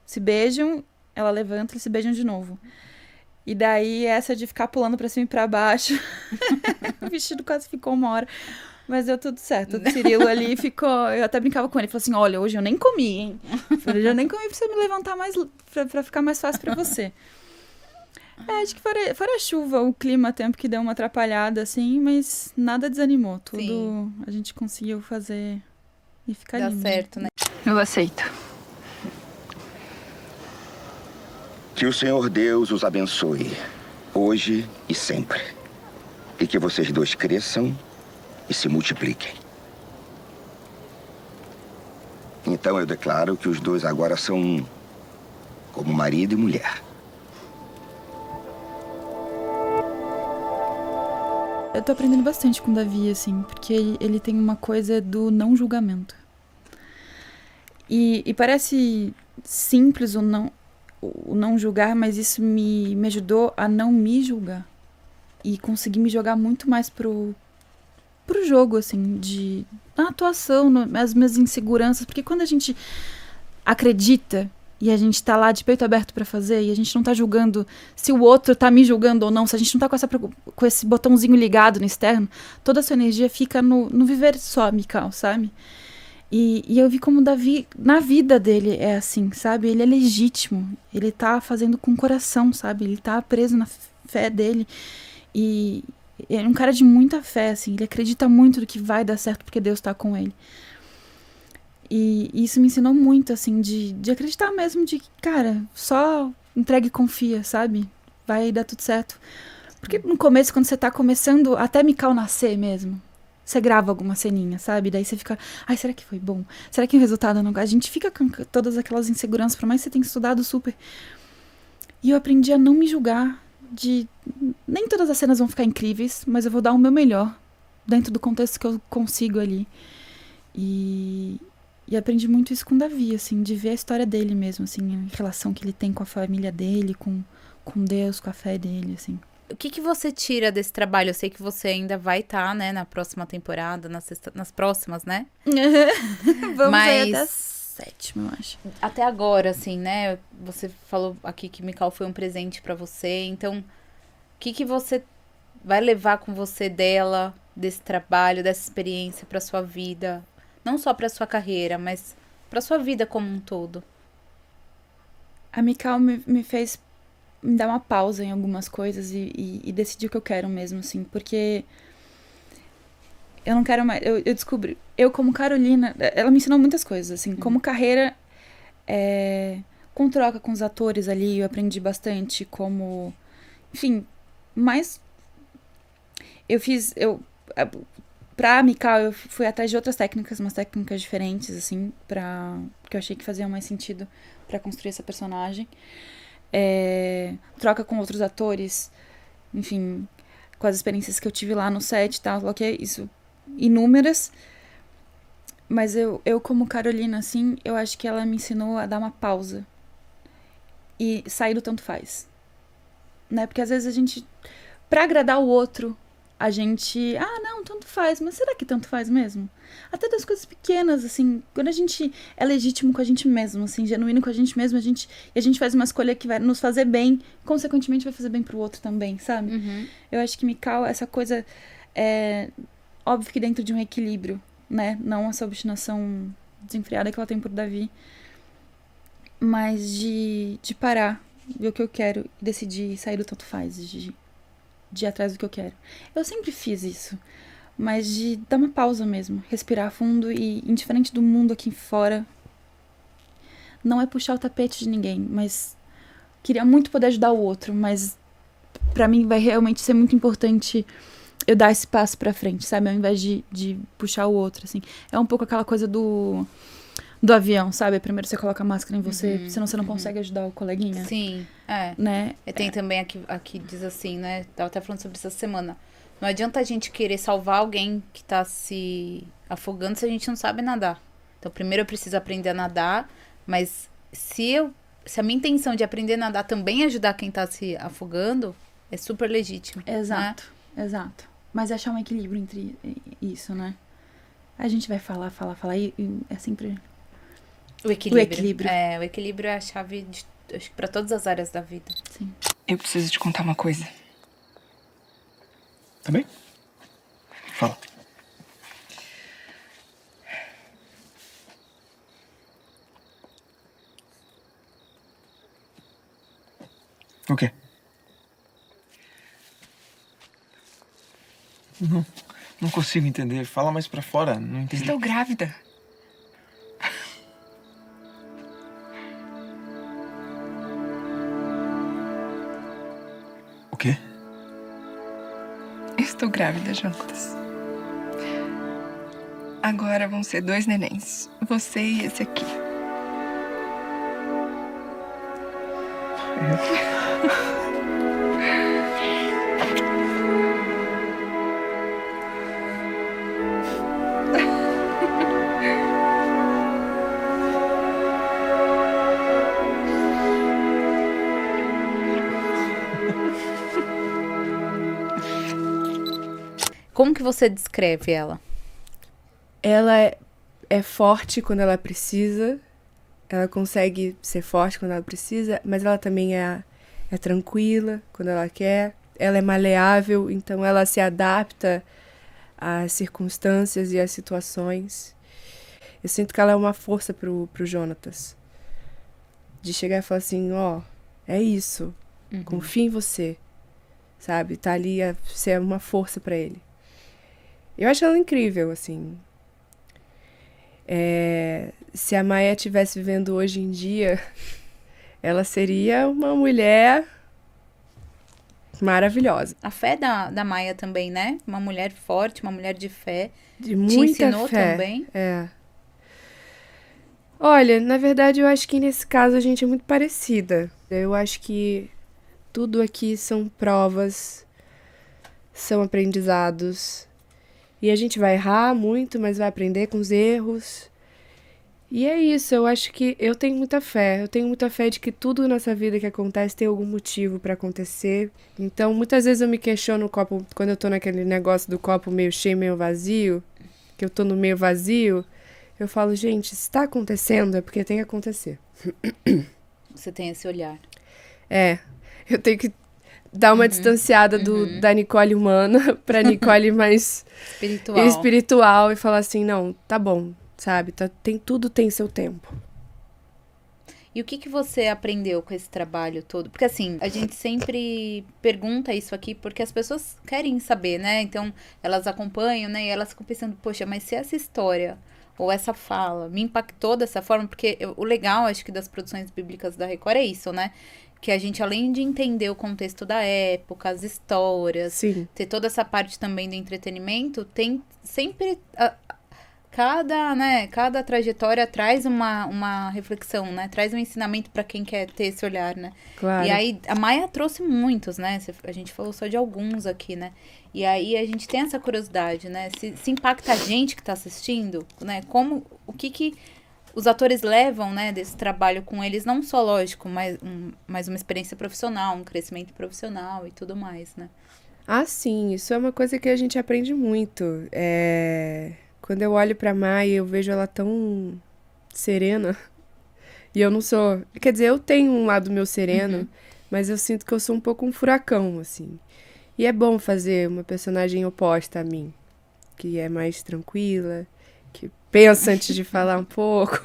se beijam, ela levanta, eles se beijam de novo. E daí essa de ficar pulando pra cima e pra baixo. O vestido quase ficou 1 hora. Mas deu tudo certo. O Cirilo ali ficou... Eu até brincava com ele. Falou assim, olha, hoje eu nem comi, hein? Hoje eu nem comi pra você me levantar mais... Pra ficar mais fácil pra você. Acho que fora a chuva, o clima, tempo que deu uma atrapalhada, assim. Mas nada desanimou. Tudo Sim. A gente conseguiu fazer e ficar lindo. Dá certo, né? Eu aceito. Que o Senhor Deus os abençoe, hoje e sempre. E que vocês dois cresçam e se multipliquem. Então eu declaro que os dois agora são um, como marido e mulher. Eu tô aprendendo bastante com o Davi, assim, porque ele tem uma coisa do não julgamento. E parece simples o não julgar, mas isso me ajudou a não me julgar. E conseguir me jogar muito mais pro jogo, assim, na atuação, nas minhas inseguranças. Porque quando a gente acredita e a gente tá lá de peito aberto pra fazer e a gente não tá julgando se o outro tá me julgando ou não, se a gente não tá com esse botãozinho ligado no externo, toda a sua energia fica no viver só, Mikau, sabe? E eu vi como o Davi, na vida dele, é assim, sabe? Ele é legítimo. Ele tá fazendo com o coração, sabe? Ele tá preso na fé dele. E ele é um cara de muita fé, assim. Ele acredita muito do que vai dar certo porque Deus tá com ele. E isso me ensinou muito, assim, de acreditar mesmo de que, cara, só entrega e confia, sabe? Vai dar tudo certo. Porque no começo, quando você tá começando, até Mikau nascer mesmo, você grava alguma ceninha, sabe? Daí você fica, ai, será que foi bom? Será que o resultado não... A gente fica com todas aquelas inseguranças, por mais que você tenha estudado super. E eu aprendi a não me julgar nem todas as cenas vão ficar incríveis, mas eu vou dar o meu melhor dentro do contexto que eu consigo ali. E aprendi muito isso com o Davi, assim, de ver a história dele mesmo, assim, a relação que ele tem com a família dele, com Deus, com a fé dele, assim. O que você tira desse trabalho? Eu sei que você ainda vai estar, né, na próxima temporada, nas próximas, né? Vamos aí até a 7ª, eu acho. Até agora, assim, né? Você falou aqui que Mikau foi um presente pra você. Então, o que você vai levar com você dela, desse trabalho, dessa experiência pra sua vida? Não só pra sua carreira, mas pra sua vida como um todo. A Mikau me fez me dar uma pausa em algumas coisas e decidir o que eu quero mesmo, assim, porque eu não quero mais, eu descobri, eu como Carolina, ela me ensinou muitas coisas, assim, como carreira, com troca com os atores ali, eu aprendi bastante como, enfim, mas pra Mikau, eu fui atrás de outras técnicas, umas técnicas diferentes, assim, porque eu achei que fazia mais sentido pra construir essa personagem. Troca com outros atores, enfim, com as experiências que eu tive lá no set e tal, ok, isso, inúmeras, mas eu como Carolina, assim, eu acho que ela me ensinou a dar uma pausa e sair do tanto faz, né, porque às vezes a gente, pra agradar o outro, a gente, não, tanto faz, mas será que tanto faz mesmo? Até das coisas pequenas, assim, quando a gente é legítimo com a gente mesmo, assim, genuíno com a gente mesmo, a gente faz uma escolha que vai nos fazer bem, consequentemente vai fazer bem pro outro também, sabe? Uhum. Eu acho que Mikau, essa coisa, óbvio que dentro de um equilíbrio, né? Não essa obstinação desenfreada que ela tem por Davi, mas de parar, ver o que eu quero, decidir, sair do tanto faz, de ir atrás do que eu quero. Eu sempre fiz isso, mas de dar uma pausa mesmo, respirar fundo e, indiferente do mundo aqui fora, não é puxar o tapete de ninguém, mas queria muito poder ajudar o outro, mas pra mim vai realmente ser muito importante eu dar esse passo pra frente, sabe, ao invés de puxar o outro, assim. É um pouco aquela coisa do avião, sabe? Primeiro você coloca a máscara em você, senão você não consegue ajudar o coleguinha. Sim, né? E tem também aqui diz assim, né? Tava até falando sobre isso essa semana. Não adianta a gente querer salvar alguém que tá se afogando se a gente não sabe nadar. Então, primeiro eu preciso aprender a nadar, mas se a minha intenção de aprender a nadar também ajudar quem tá se afogando, é super legítimo. Exato, né? Exato. Mas achar um equilíbrio entre isso, né? A gente vai falar e é sempre O equilíbrio. O equilíbrio. É, o equilíbrio é a chave acho que pra todas as áreas da vida. Sim. Eu preciso te contar uma coisa. Tá bem? Fala. O quê? Não consigo entender. Fala mais pra fora. Não entendi. Estou grávida. O quê? Estou grávida, Jonatas. Agora vão ser 2 nenéns. Você e esse aqui. Como que você descreve ela? Ela é forte quando ela precisa. Ela consegue ser forte quando ela precisa, mas ela também é tranquila quando ela quer. Ela é maleável, então ela se adapta às circunstâncias e às situações. Eu sinto que ela é uma força pro Jonatas. De chegar e falar assim, ó, é isso. Confia em você. Sabe? Tá ali a ser uma força pra ele. Eu acho ela incrível, assim. Se a Maia estivesse vivendo hoje em dia, ela seria uma mulher maravilhosa. A fé da Maia também, né? Uma mulher forte, uma mulher de fé. De muita Te ensinou fé. também? É. Olha, na verdade, eu acho que nesse caso a gente é muito parecida. Eu acho que tudo aqui são provas, são aprendizados. E a gente vai errar muito, mas vai aprender com os erros. E é isso, eu acho que eu tenho muita fé. Eu tenho muita fé de que tudo nessa vida que acontece tem algum motivo pra acontecer. Então, muitas vezes eu me questiono quando eu tô naquele negócio do copo meio cheio, meio vazio, que eu tô no meio vazio, eu falo, gente, se tá acontecendo é porque tem que acontecer. Você tem esse olhar. Eu tenho que dar uma distanciada da Nicole humana pra Nicole mais espiritual e falar assim, não, tá bom, sabe? Tudo tem seu tempo. E o que você aprendeu com esse trabalho todo? Porque assim, a gente sempre pergunta isso aqui porque as pessoas querem saber, né? Então, elas acompanham, né? E elas ficam pensando, poxa, mas se essa história ou essa fala me impactou dessa forma, porque o legal, acho que, das produções bíblicas da Record é isso, né? Que a gente, além de entender o contexto da época, as histórias, Sim. ter toda essa parte também do entretenimento, tem sempre... Cada trajetória traz uma reflexão, né? Traz um ensinamento para quem quer ter esse olhar, né? Claro. E aí, a Maia trouxe muitos, né? A gente falou só de alguns aqui, né? E aí, a gente tem essa curiosidade, né? Se impacta a gente que tá assistindo, né? O que os atores levam, né? Desse trabalho com eles, não só, lógico, mas uma experiência profissional, um crescimento profissional e tudo mais, né? Ah, sim. Isso é uma coisa que a gente aprende muito. Quando eu olho pra Maia, eu vejo ela tão serena. E eu não sou... Quer dizer, eu tenho um lado meu sereno, mas eu sinto que eu sou um pouco um furacão, assim. E é bom fazer uma personagem oposta a mim, que é mais tranquila, que pensa antes de falar um pouco.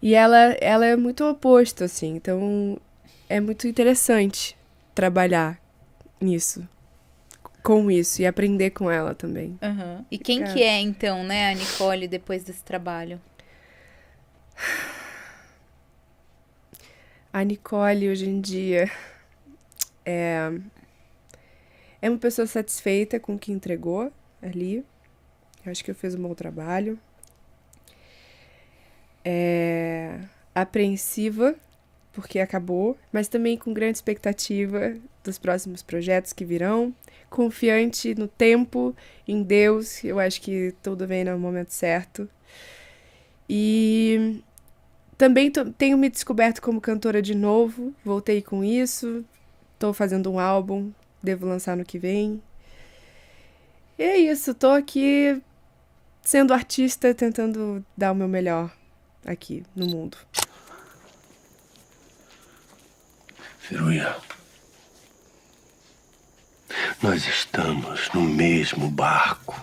E ela é muito oposto, assim. Então, é muito interessante trabalhar nisso. Com isso, e aprender com ela também. E quem que é, então, né, a Nicole, depois desse trabalho? A Nicole, hoje em dia, é uma pessoa satisfeita com o que entregou ali. Eu acho que eu fiz um bom trabalho. Apreensiva, porque acabou, mas também com grande expectativa dos próximos projetos que virão. Confiante no tempo, em Deus, eu acho que tudo vem no momento certo. E também tenho me descoberto como cantora de novo, voltei com isso, estou fazendo um álbum, devo lançar no que vem. E é isso, estou aqui sendo artista, tentando dar o meu melhor aqui no mundo. Zeruia, nós estamos no mesmo barco.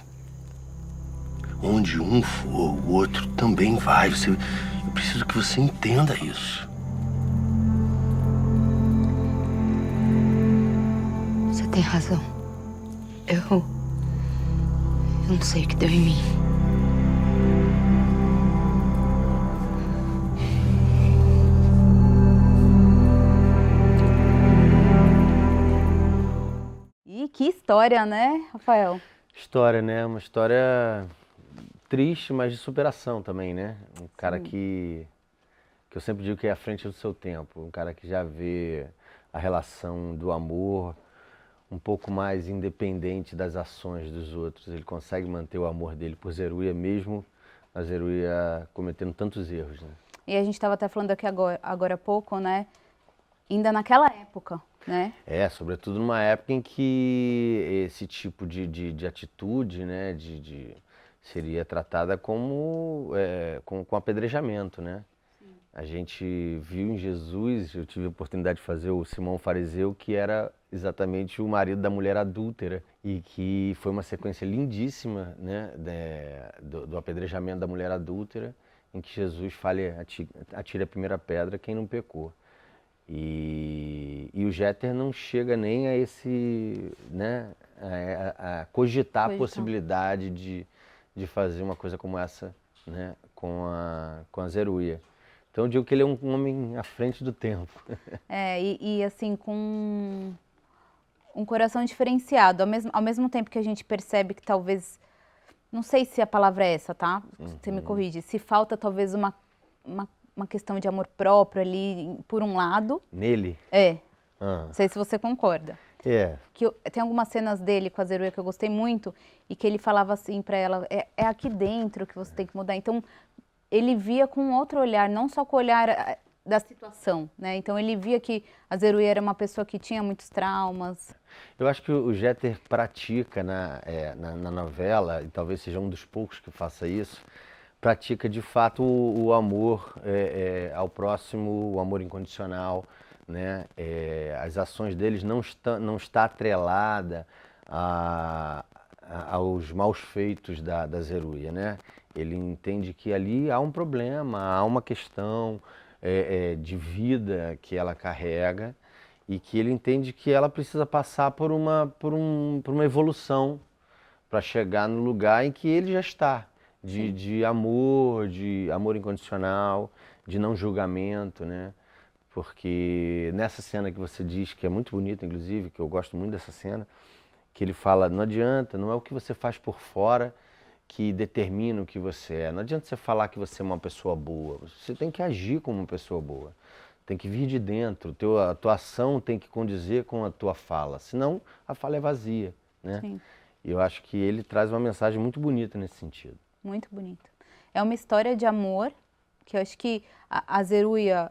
Onde um for, o outro também vai. Eu preciso que você entenda isso. Você tem razão. Eu não sei o que deu em mim. E que história, né, Rafael? História, né? Uma história triste, mas de superação também, né? Um cara que eu sempre digo que é à frente do seu tempo. Um cara que já vê a relação do amor um pouco mais independente das ações dos outros. Ele consegue manter o amor dele por Zeruia, mesmo a Zeruia cometendo tantos erros, né? E a gente estava até falando aqui agora há pouco, né? Ainda naquela época, né? Sobretudo numa época em que esse tipo de atitude, né, seria tratada como com apedrejamento, né? A gente viu em Jesus, eu tive a oportunidade de fazer o Simão Fariseu, que era exatamente o marido da mulher adúltera, e que foi uma sequência lindíssima, né, do apedrejamento da mulher adúltera, em que Jesus fala, atire a primeira pedra quem não pecou. E o Jeter não chega nem a esse, né, a cogitar a possibilidade de fazer uma coisa como essa, né, com a Zeruia. Então eu digo que ele é um homem à frente do tempo. E assim, com um coração diferenciado. Ao mesmo tempo que a gente percebe que talvez, não sei se a palavra é essa, tá? Você me corrige. Se falta talvez uma questão de amor próprio ali, por um lado. Nele? Não sei se você concorda. Tem algumas cenas dele com a Zeruia que eu gostei muito, e que ele falava assim pra ela, é aqui dentro que você tem que mudar. Então, ele via com outro olhar, não só com o olhar da situação, né? Então ele via que a Zeruia era uma pessoa que tinha muitos traumas. Eu acho que o Jeter pratica na novela, e talvez seja um dos poucos que faça isso, pratica de fato o amor ao próximo, o amor incondicional, né? As ações deles não está atrelada aos maus feitos da Zeruia, né? Ele entende que ali há um problema, há uma questão de vida que ela carrega, e que ele entende que ela precisa passar por uma evolução para chegar no lugar em que ele já está, de amor incondicional, de não julgamento, né? Porque nessa cena que você diz, que é muito bonita, inclusive, que eu gosto muito dessa cena, que ele fala, não adianta, não é o que você faz por fora que determina o que você é. Não adianta você falar que você é uma pessoa boa, você tem que agir como uma pessoa boa. Tem que vir de dentro, a tua ação tem que condizer com a tua fala, senão a fala é vazia, né? Sim. E eu acho que ele traz uma mensagem muito bonita nesse sentido. Muito bonita. É uma história de amor, que eu acho que a Zeruia,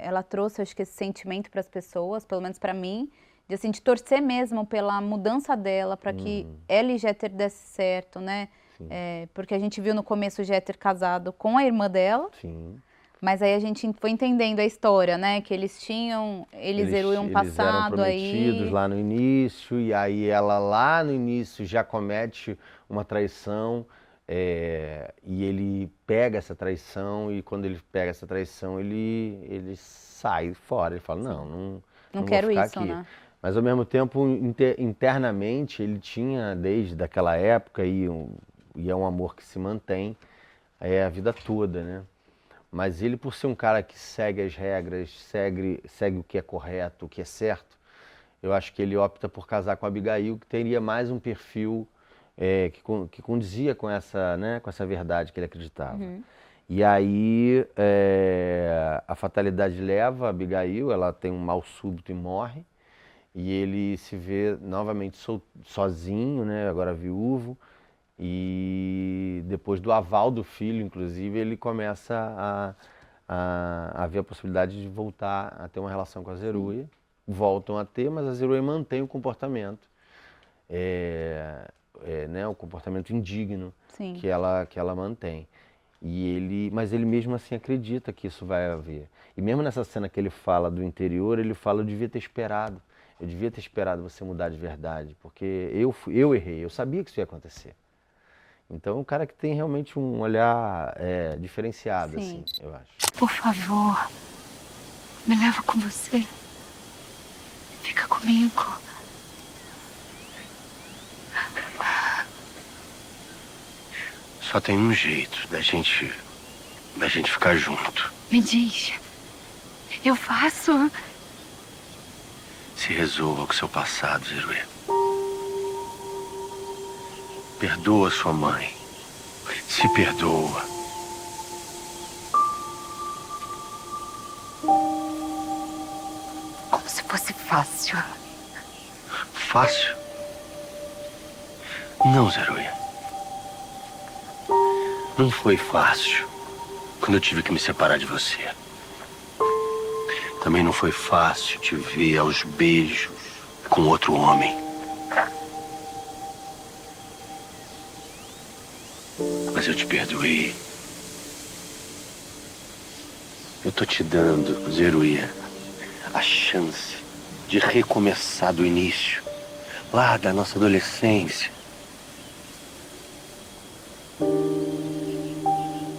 ela trouxe, acho que esse sentimento para as pessoas, pelo menos para mim, de torcer mesmo pela mudança dela, para que ela e Jeter desse certo, né? Porque a gente viu no começo o Jeter casado com a irmã dela. Sim. Mas aí a gente foi entendendo a história, né? Que eles Zeruia um passado aí. Eles eram prometidos lá no início, e aí ela lá no início já comete uma traição, e ele pega essa traição, e quando ele pega essa traição, ele sai fora. Ele fala, não quero vou ficar isso, aqui. né? Mas ao mesmo tempo, internamente, ele tinha, desde aquela época, e é um amor que se mantém a vida toda, né? Mas ele, por ser um cara que segue as regras, segue o que é correto, o que é certo, eu acho que ele opta por casar com a Abigail, que teria mais um perfil que condizia com essa, né, com essa verdade que ele acreditava. E aí a fatalidade leva a Abigail, ela tem um mal súbito e morre, e ele se vê novamente sozinho, né, agora viúvo. E depois do aval do filho, inclusive, ele começa a ver a possibilidade de voltar a ter uma relação com a Zeruia. Voltam a ter, mas a Zeruia mantém o comportamento. né, o comportamento indigno Sim. que ela mantém. Mas ele mesmo assim acredita que isso vai haver. E mesmo nessa cena que ele fala do interior, ele fala: eu devia ter esperado. Eu devia ter esperado você mudar de verdade, porque eu errei, eu sabia que isso ia acontecer. Então, é um cara que tem realmente um olhar diferenciado, Sim. assim, eu acho. Por favor, me leva com você. Fica comigo. Só tem um jeito da gente ficar junto. Me diz. Eu faço. Se resolva com seu passado, Zeruê. Perdoa sua mãe. Se perdoa. Como se fosse fácil. Fácil? Não, Zeruê. Não foi fácil quando eu tive que me separar de você. Também não foi fácil te ver aos beijos com outro homem. Mas eu te perdoei. Eu tô te dando, Zeruia, a chance de recomeçar do início, lá da nossa adolescência.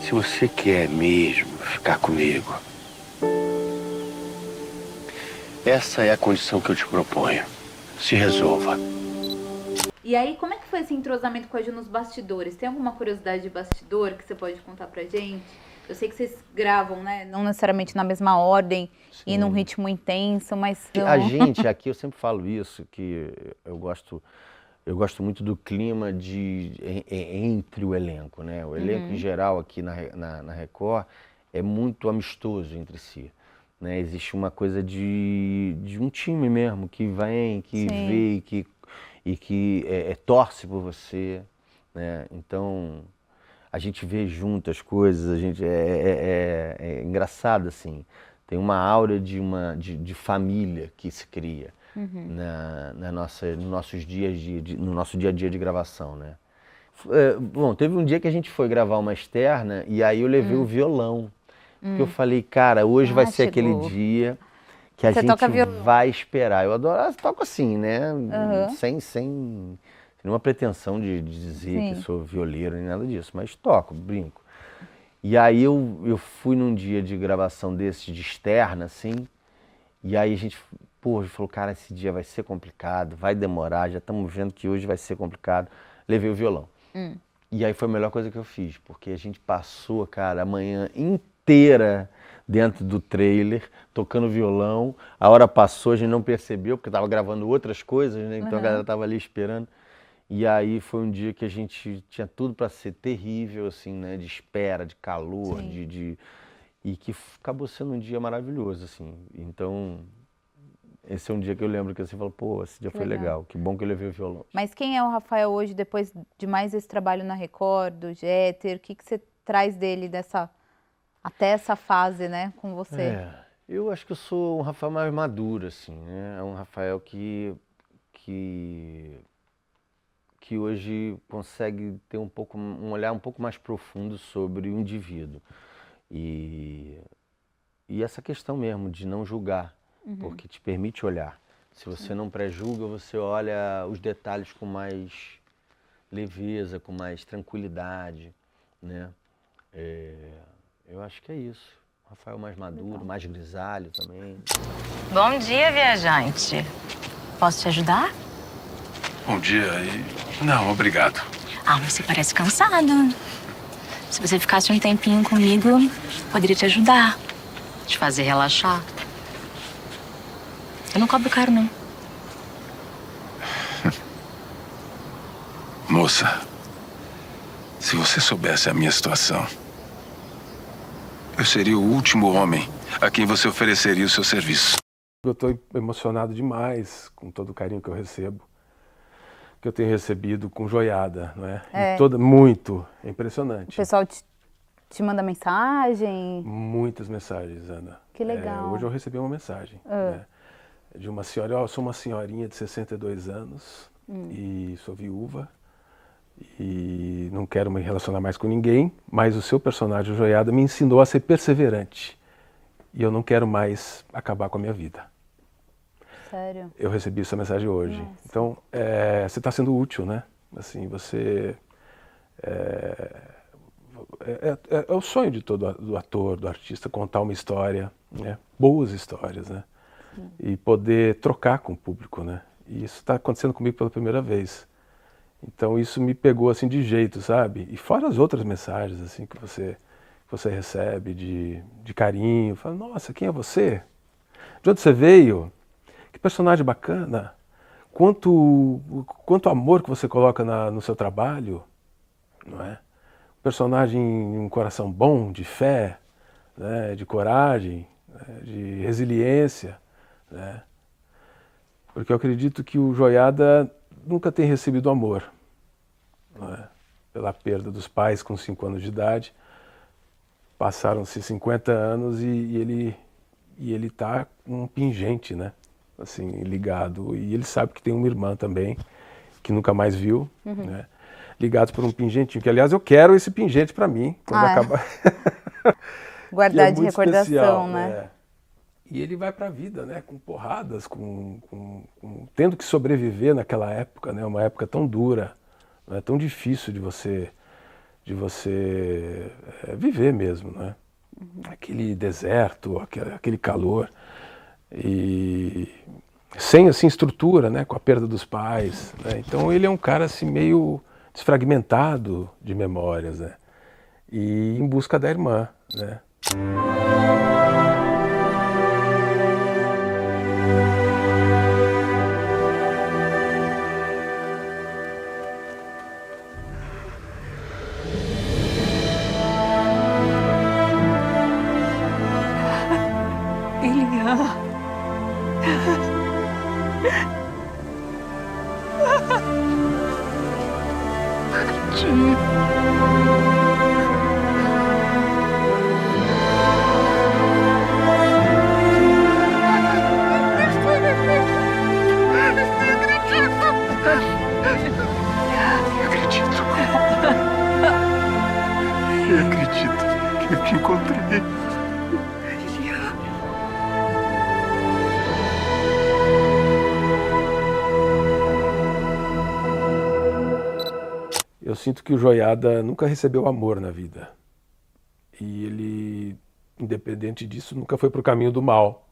Se você quer mesmo ficar comigo, essa é a condição que eu te proponho. Se resolva. E aí, como é que foi esse entrosamento com a Ju nos bastidores? Tem alguma curiosidade de bastidor que você pode contar pra gente? Eu sei que vocês gravam, né? Não necessariamente na mesma ordem e num ritmo intenso, mas... A gente aqui, eu sempre falo isso, que eu gosto muito do clima entre o elenco, né? O elenco em geral aqui na Record é muito amistoso entre si. Né? Existe uma coisa de um time mesmo, que vem, que vê e que torce por você, né? Então, a gente vê junto as coisas, a gente é engraçado, assim. Tem uma aura de família que se cria no nosso dia a dia de gravação, né? Bom, teve um dia que a gente foi gravar uma externa e aí eu levei o violão. Porque eu falei, cara, hoje vai ser aquele dia que a gente vai esperar. Eu adoro, toco assim, né? Sem nenhuma pretensão de dizer que sou violeiro nem nada disso, mas toco, brinco. E aí eu fui num dia de gravação desse, de externa, assim, e aí a gente falou, cara, esse dia vai ser complicado, vai demorar, já estamos vendo que hoje vai ser complicado. Levei o violão. E aí foi a melhor coisa que eu fiz, porque a gente passou, cara, a manhã inteira dentro do trailer, tocando violão. A hora passou, a gente não percebeu, porque estava gravando outras coisas, né? Então a galera estava ali esperando. E aí foi um dia que a gente tinha tudo para ser terrível, assim, né? De espera, de calor, e que acabou sendo um dia maravilhoso, assim. Então, esse é um dia que eu lembro que você falou, pô, esse dia foi legal, que bom que eu levei o violão. Mas quem é o Rafael hoje, depois de mais esse trabalho na Record, do Jeter? O que você traz dele até essa fase, né, com você? Eu acho que eu sou um Rafael mais maduro, assim, né? É um Rafael que hoje consegue ter um olhar um pouco mais profundo sobre o indivíduo. E essa questão mesmo de não julgar, porque te permite olhar. Se você não pré-julga, você olha os detalhes com mais leveza, com mais tranquilidade, né? Eu acho que é isso. Rafael mais maduro, mais grisalho também. Bom dia, viajante. Posso te ajudar? Bom dia Não, obrigado. Mas você parece cansado. Se você ficasse um tempinho comigo, poderia te ajudar. Te fazer relaxar. Eu não cobro caro, não. Moça, se você soubesse a minha situação, eu seria o último homem a quem você ofereceria o seu serviço. Eu estou emocionado demais com todo o carinho que eu recebo, que eu tenho recebido com joiada, não é? Muito, é impressionante. O pessoal te manda mensagem? Muitas mensagens, Ana. Que legal. Hoje eu recebi uma mensagem, né, de uma senhora, eu sou uma senhorinha de 62 anos e sou viúva, e não quero me relacionar mais com ninguém, mas o seu personagem, o Joiada, me ensinou a ser perseverante e eu não quero mais acabar com a minha vida. Sério? Eu recebi essa mensagem hoje. Nossa. Então, você está sendo útil, né? Assim, você... É o sonho de todo do ator, do artista, contar uma história, né? Boas histórias, né? Sim. E poder trocar com o público, né? E isso está acontecendo comigo pela primeira vez. Então isso me pegou assim de jeito, sabe? E fora as outras mensagens assim que você recebe de carinho, fala, nossa, quem é você? De onde você veio? Que personagem bacana! Quanto amor que você coloca no seu trabalho, não é? Personagem, um coração bom, de fé, né? De coragem, né? De resiliência, né? Porque eu acredito que o Joiada nunca tem recebido amor, não é? Pela perda dos pais com 5 anos de idade. Passaram-se 50 anos e ele está com um pingente, né? Assim, ligado. E ele sabe que tem uma irmã também, que nunca mais viu, né? Ligados por um pingentinho, que aliás eu quero esse pingente para mim, quando acabar. Guardar de recordação, especial, né? E ele vai para a vida, né? Com porradas, tendo que sobreviver naquela época, né? Uma época tão dura, né? Tão difícil de você viver mesmo, né? Aquele deserto, aquele calor e sem assim estrutura, né? Com a perda dos pais, né? Então ele é um cara assim meio desfragmentado de memórias, né? E em busca da irmã, né? Eu acredito que eu te encontrei. Eu sinto que o Joiada nunca recebeu amor na vida. E ele, independente disso, nunca foi para o caminho do mal,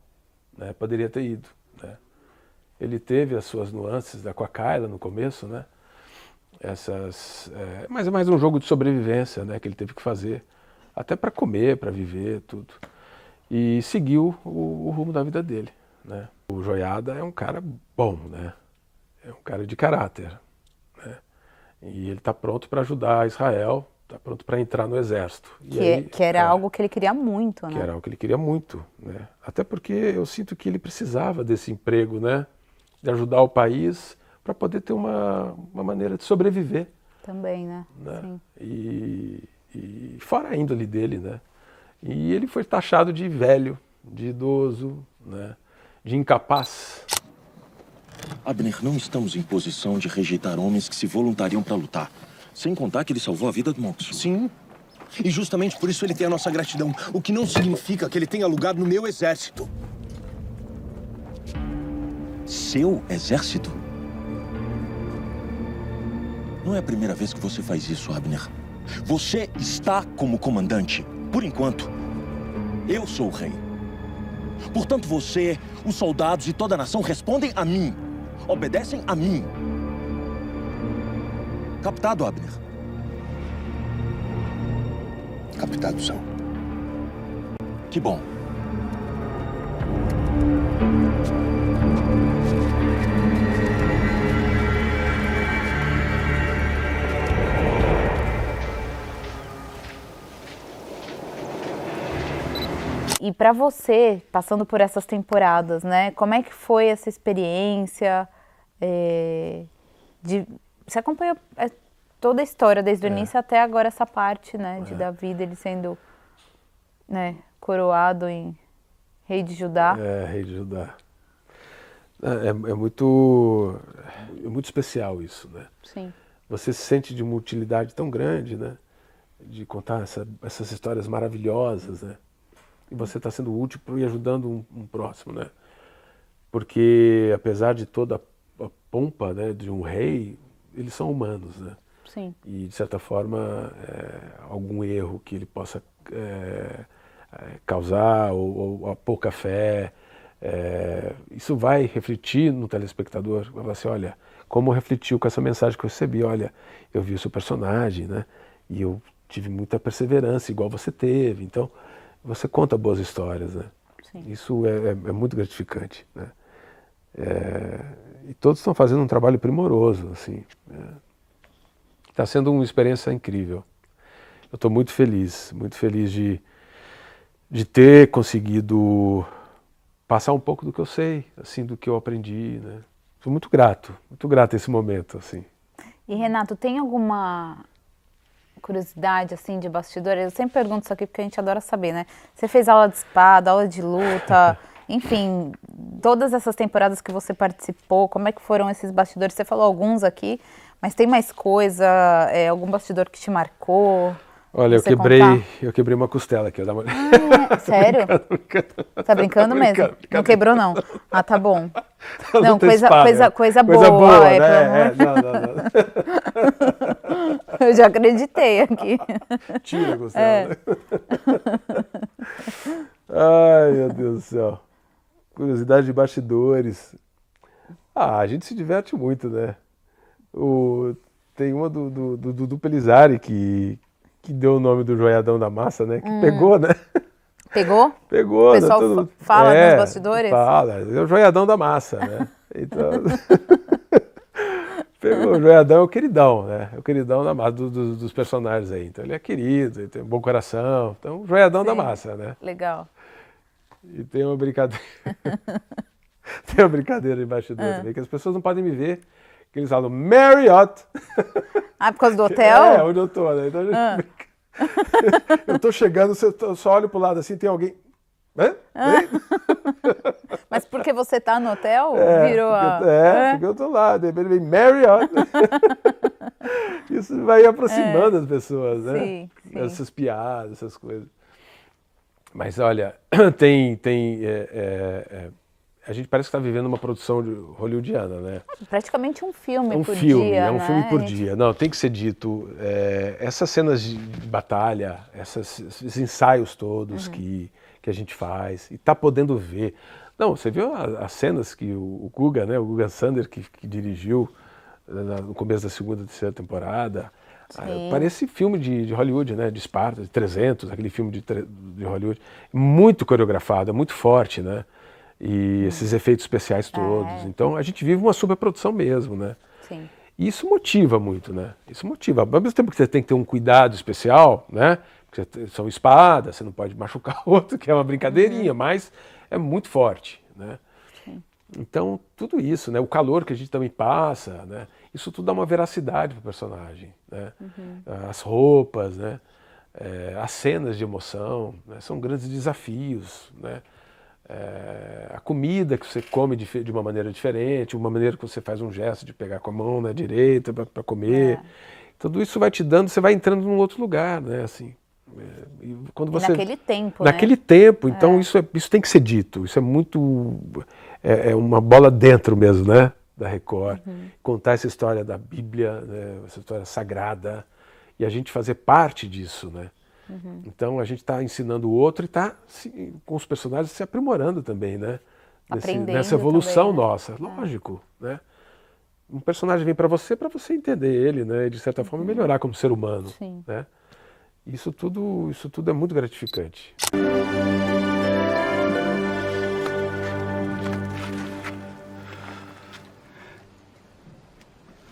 né? Poderia ter ido, né? Ele teve as suas nuances com a Kyla no começo, né? Mas é mais um jogo de sobrevivência, né? Que ele teve que fazer, até para comer, para viver, tudo. E seguiu o rumo da vida dele, né? O Joiada é um cara bom, né? É um cara de caráter, né? E ele está pronto para ajudar Israel, está pronto para entrar no exército. Que era algo que ele queria muito, né? Que era algo que ele queria muito, né? Até porque eu sinto que ele precisava desse emprego, né? De ajudar o país para poder ter uma maneira de sobreviver. Também, né? Sim. E fora a índole dele, né? E ele foi taxado de velho, de idoso, né? De incapaz. Abner, não estamos em posição de rejeitar homens que se voluntariam para lutar. Sem contar que ele salvou a vida do Monks. Sim. E justamente por isso ele tem a nossa gratidão. O que não significa que ele tenha lugar no meu exército. Seu exército? Não é a primeira vez que você faz isso, Abner. Você está como comandante. Por enquanto, eu sou o rei. Portanto, você, os soldados e toda a nação respondem a mim. Obedecem a mim. Captado, Abner? Captado são. Que bom. E para você, passando por essas temporadas, né? Como é que foi essa experiência? Você acompanhou toda a história, desde o início até agora, essa parte, né? De Davi, ele sendo, né, coroado em rei de Judá. Rei de Judá. É muito especial isso, né? Sim. você se sente de uma utilidade tão grande, né? De contar essas histórias maravilhosas, né? E você está sendo útil e ajudando um próximo, né? Porque apesar de toda a pompa, né, de um rei, eles são humanos, né? Sim. E de certa forma, algum erro que ele possa causar ou a pouca fé, isso vai refletir no telespectador. Vai falar assim, olha, como refletiu com essa mensagem que eu recebi, olha, eu vi o seu personagem, né? E eu tive muita perseverança, igual você teve. Então, você conta boas histórias, né? Sim. Isso é muito gratificante, né? E todos estão fazendo um trabalho primoroso, assim. Está sendo uma experiência incrível. Eu estou muito feliz de ter conseguido passar um pouco do que eu sei, assim, do que eu aprendi, né? Sou muito grato a esse momento, assim. E Renato, tem alguma curiosidade, assim, de bastidores? Eu sempre pergunto isso aqui porque a gente adora saber, né? Você fez aula de espada, aula de luta, enfim, todas essas temporadas que você participou, como é que foram esses bastidores? Você falou alguns aqui, mas tem mais coisa, algum bastidor que te marcou? Olha, eu quebrei uma costela aqui. Sério? Tá brincando mesmo? Não quebrou, não? Ah, tá bom. Não, coisa boa. Né? Não. Eu já acreditei aqui. Tira a costela. Né? Ai, meu Deus do céu. Curiosidade de bastidores. A gente se diverte muito, né? Tem uma do Dudu Pelizari que deu o nome do Joiadão da Massa, né? Que pegou, né? Pegou? Pegou. O pessoal fala nos bastidores? Fala, é o Joiadão da Massa, né? Então, pegou o Joiadão, é o queridão, né? É o queridão da massa, dos personagens aí. Então ele é querido, ele tem um bom coração. Então, o Joiadão da Massa, né? Legal. E tem uma brincadeira. Tem uma brincadeira de bastidor também, que as pessoas não podem me ver. Que eles falam Marriott. Ah, por causa do hotel? Onde eu tô, né? Então a gente brinca. Eu tô chegando, eu só olho pro lado assim, tem alguém. Mas porque você tá no hotel? Virou porque eu tô lá, de repente vem Marriott. Isso vai aproximando as pessoas, né? Sim. Essas piadas, essas coisas. Mas olha, a gente parece que está vivendo uma produção hollywoodiana, né? Praticamente um filme por dia. É um filme por dia. Não, tem que ser dito. Essas cenas de batalha, esses ensaios todos que a gente faz, e está podendo ver. Não, você viu as cenas que o Guga, né? O Guga Sander, que dirigiu no começo da segunda e terceira temporada. Parece filme de Hollywood, né? De Esparta, de 300, aquele filme de Hollywood. Muito coreografado, muito forte, né? E esses efeitos especiais todos. Então a gente vive uma superprodução mesmo, né? Sim. E isso motiva muito, né? Isso motiva. Ao mesmo tempo que você tem que ter um cuidado especial, né? Porque são espadas, você não pode machucar o outro, que é uma brincadeirinha, mas é muito forte, né? Sim. Então tudo isso, né? O calor que a gente também passa, né? Isso tudo dá uma veracidade pro personagem, né? As roupas, né? As cenas de emoção, né? São grandes desafios, né? A comida que você come de uma maneira diferente, uma maneira que você faz um gesto de pegar com a mão na direita para comer. Tudo isso vai te dando, você vai entrando num outro lugar, né? Assim, e quando você, naquele tempo, naquele tempo, então isso tem que ser dito. Isso é muito... É uma bola dentro mesmo, né? Da Record. Contar essa história da Bíblia, né? Essa história sagrada. E a gente fazer parte disso, né? Então a gente está ensinando o outro e está com os personagens se aprimorando também, né? Nessa evolução também, né? Nossa, lógico, né? Um personagem vem para você entender ele, né? E de certa forma melhorar como ser humano, né? Isso tudo é muito gratificante.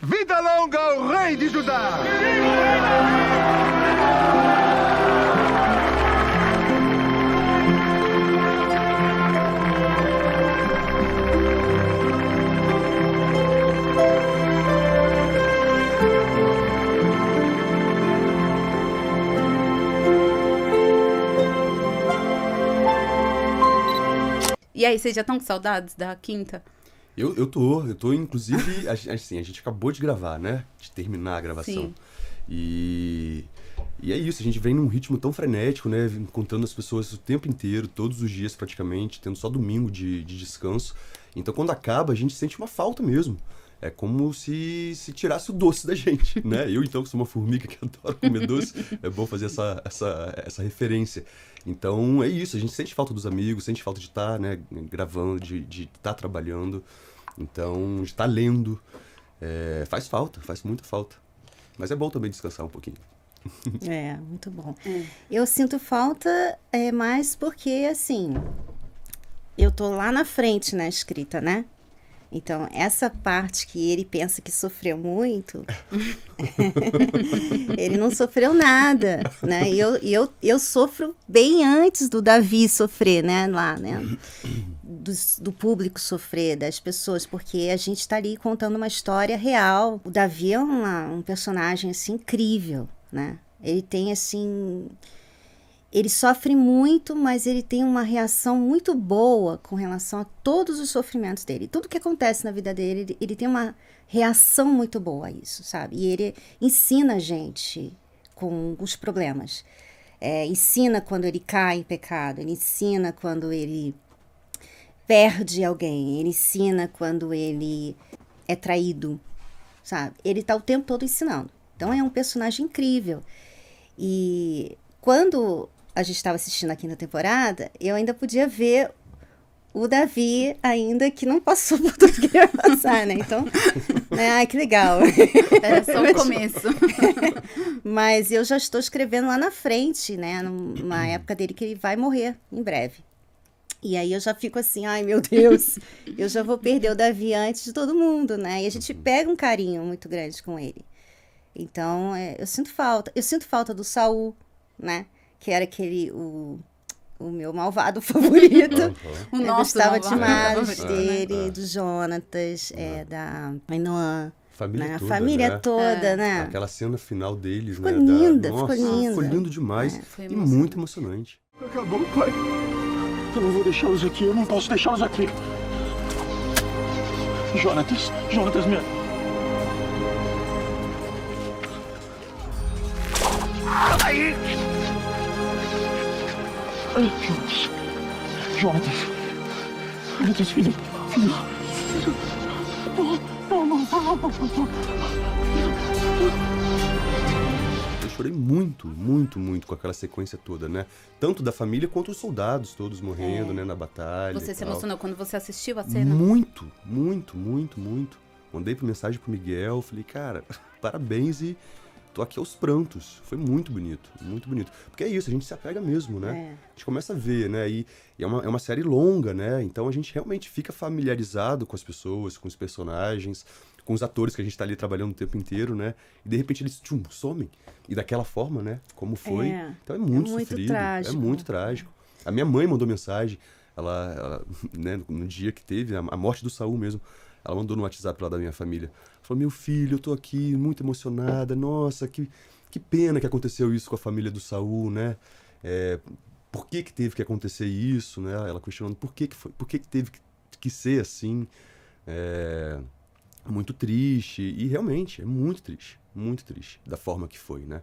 Vida longa ao rei de Judá! E aí, vocês já estão com saudades da quinta? Eu tô, inclusive, assim, a gente acabou de gravar, né? De terminar a gravação. Sim. E é isso, a gente vem num ritmo tão frenético, né? Encontrando as pessoas o tempo inteiro, todos os dias praticamente, tendo só domingo de descanso. Então quando acaba, a gente sente uma falta mesmo. É como se tirasse o doce da gente, né? Eu, então, que sou uma formiga que adoro comer doce, é bom fazer essa referência. Então, é isso, a gente sente falta dos amigos, sente falta de estar, né, gravando, de estar trabalhando, então, de estar lendo. Faz falta, faz muita falta. Mas é bom também descansar um pouquinho. É, muito bom. Eu sinto falta mais porque, assim, eu tô lá na frente na escrita, né? Então, essa parte que ele pensa que sofreu muito, ele não sofreu nada, né? E eu sofro bem antes do Davi sofrer, né? Lá, né? Do público sofrer, das pessoas, porque a gente está ali contando uma história real. O Davi é um personagem, assim, incrível, né? Ele tem, assim... Ele sofre muito, mas ele tem uma reação muito boa com relação a todos os sofrimentos dele. Tudo que acontece na vida dele, ele tem uma reação muito boa a isso, sabe? E ele ensina a gente com os problemas. Ensina quando ele cai em pecado, ele ensina quando ele perde alguém, ele ensina quando ele é traído, sabe? Ele tá o tempo todo ensinando. Então é um personagem incrível. E quando a gente estava assistindo a quinta temporada, eu ainda podia ver o Davi ainda que não passou por tudo que ia passar, né? Então, ai, que legal. Era só o começo. Mas eu já estou escrevendo lá na frente, né? Numa época dele que ele vai morrer em breve. E aí eu já fico assim, ai meu Deus, eu já vou perder o Davi antes de todo mundo, né? E a gente pega um carinho muito grande com ele. Então, eu sinto falta. Eu sinto falta do Saul, né? Que era o meu malvado favorito. O eu nosso gostava malvado demais favorito. dele, do Jonatas, da Ainoã. Família né? toda, A família né? toda, né? Aquela cena final deles, Ficou né? linda, Nossa, ficou linda. ficou lindo demais Foi e muito emocionante. Acabou, pai. Eu não vou deixá-los aqui, eu não posso deixá-los aqui. Jonatas, minha... Aí! Jonatas, filho. Eu chorei muito, muito, muito com aquela sequência toda, né? Tanto da família quanto os soldados todos morrendo, né, na batalha. Você e se tal. emocionou quando você assistiu a cena? Muito, muito, muito, muito. Mandei mensagem pro Miguel, falei, cara, parabéns e tô aqui aos prantos. Foi muito bonito, muito bonito. Porque é isso, a gente se apega mesmo, né? A gente começa a ver, né? E é uma série longa, né? Então a gente realmente fica familiarizado com as pessoas, com os personagens, com os atores que a gente tá ali trabalhando o tempo inteiro, né? E de repente eles somem. E daquela forma, né? Como foi. Então é muito sofrido. Trágico. É muito trágico. A minha mãe mandou mensagem, ela né, no dia que teve a morte do Saul mesmo, ela mandou no WhatsApp lá da minha família. Falou, meu filho, eu tô aqui muito emocionada. Nossa, que pena que aconteceu isso com a família do Saul, né? Por que teve que acontecer isso, né? Ela questionando por que teve que ser assim. Muito triste. E realmente, é muito triste da forma que foi, né?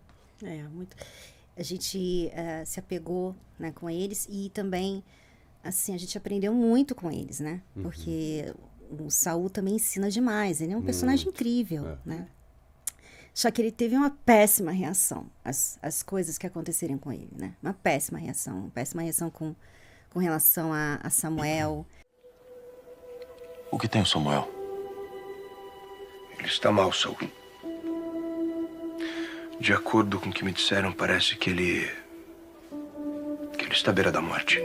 Muito. A gente se apegou, né, com eles e também, assim, a gente aprendeu muito com eles, né? Porque o Saul também ensina demais. Ele é um personagem incrível, né? Só que ele teve uma péssima reação às coisas que aconteceram com ele, né? Uma péssima reação com relação a Samuel. O que tem o Samuel? Ele está mal, Saul. De acordo com o que me disseram, parece que ele está à beira da morte.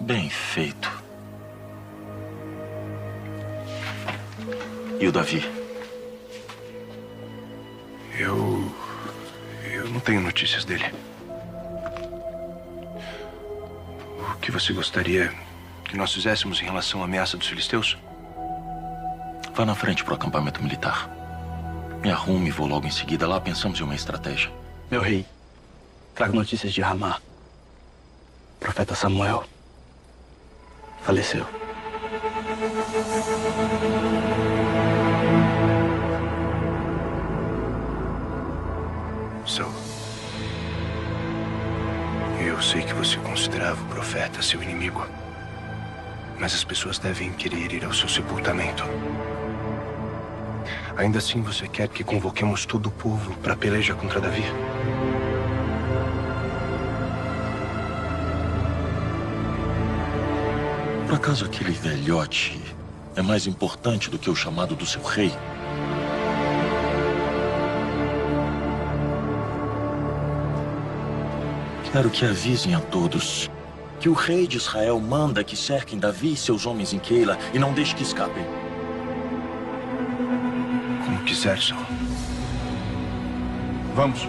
Bem feito. E o Davi? Eu não tenho notícias dele. você gostaria que nós fizéssemos em relação à ameaça dos filisteus? Vá na frente pro acampamento militar. Me arrume e vou logo em seguida. Lá pensamos em uma estratégia. Meu rei, trago notícias de Ramá. O profeta Samuel faleceu. Saul, eu sei que você considerava o profeta seu inimigo, mas as pessoas devem querer ir ao seu sepultamento. Ainda assim, você quer que convoquemos todo o povo para a peleja contra Davi? Por acaso aquele velhote é mais importante do que o chamado do seu rei? Quero que avisem a todos que o rei de Israel manda que cerquem Davi e seus homens em Keila e não deixe que escapem. Como quiser, Saul. Vamos.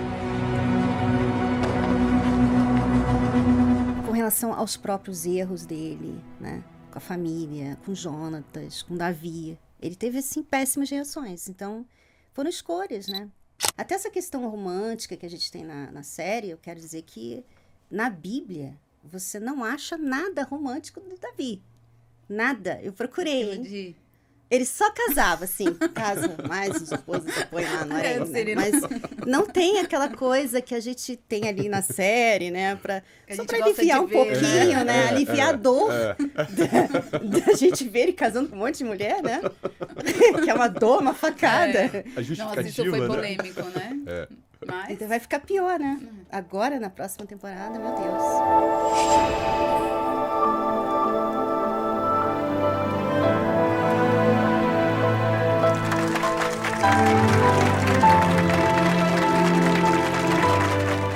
Com relação aos próprios erros dele, né? Com a família, com Jonatas, com Davi, ele teve, assim, péssimas reações. Então, foram escolhas, né? Até essa questão romântica que a gente tem na série, eu quero dizer que na Bíblia você não acha nada romântico do Davi. Nada. Eu procurei, hein? Ele só casava, assim, casa mais os esposos depois lá no harém, né? Mas não tem aquela coisa que a gente tem ali na série, né? Só pra aliviar um pouquinho, né? Aliviar a dor da gente ver ele casando com um monte de mulher, né? Que é uma dor, uma facada. A justificativa, Nossa, isso foi polêmico, né? Mas... Então vai ficar pior, né? Agora, na próxima temporada, meu Deus.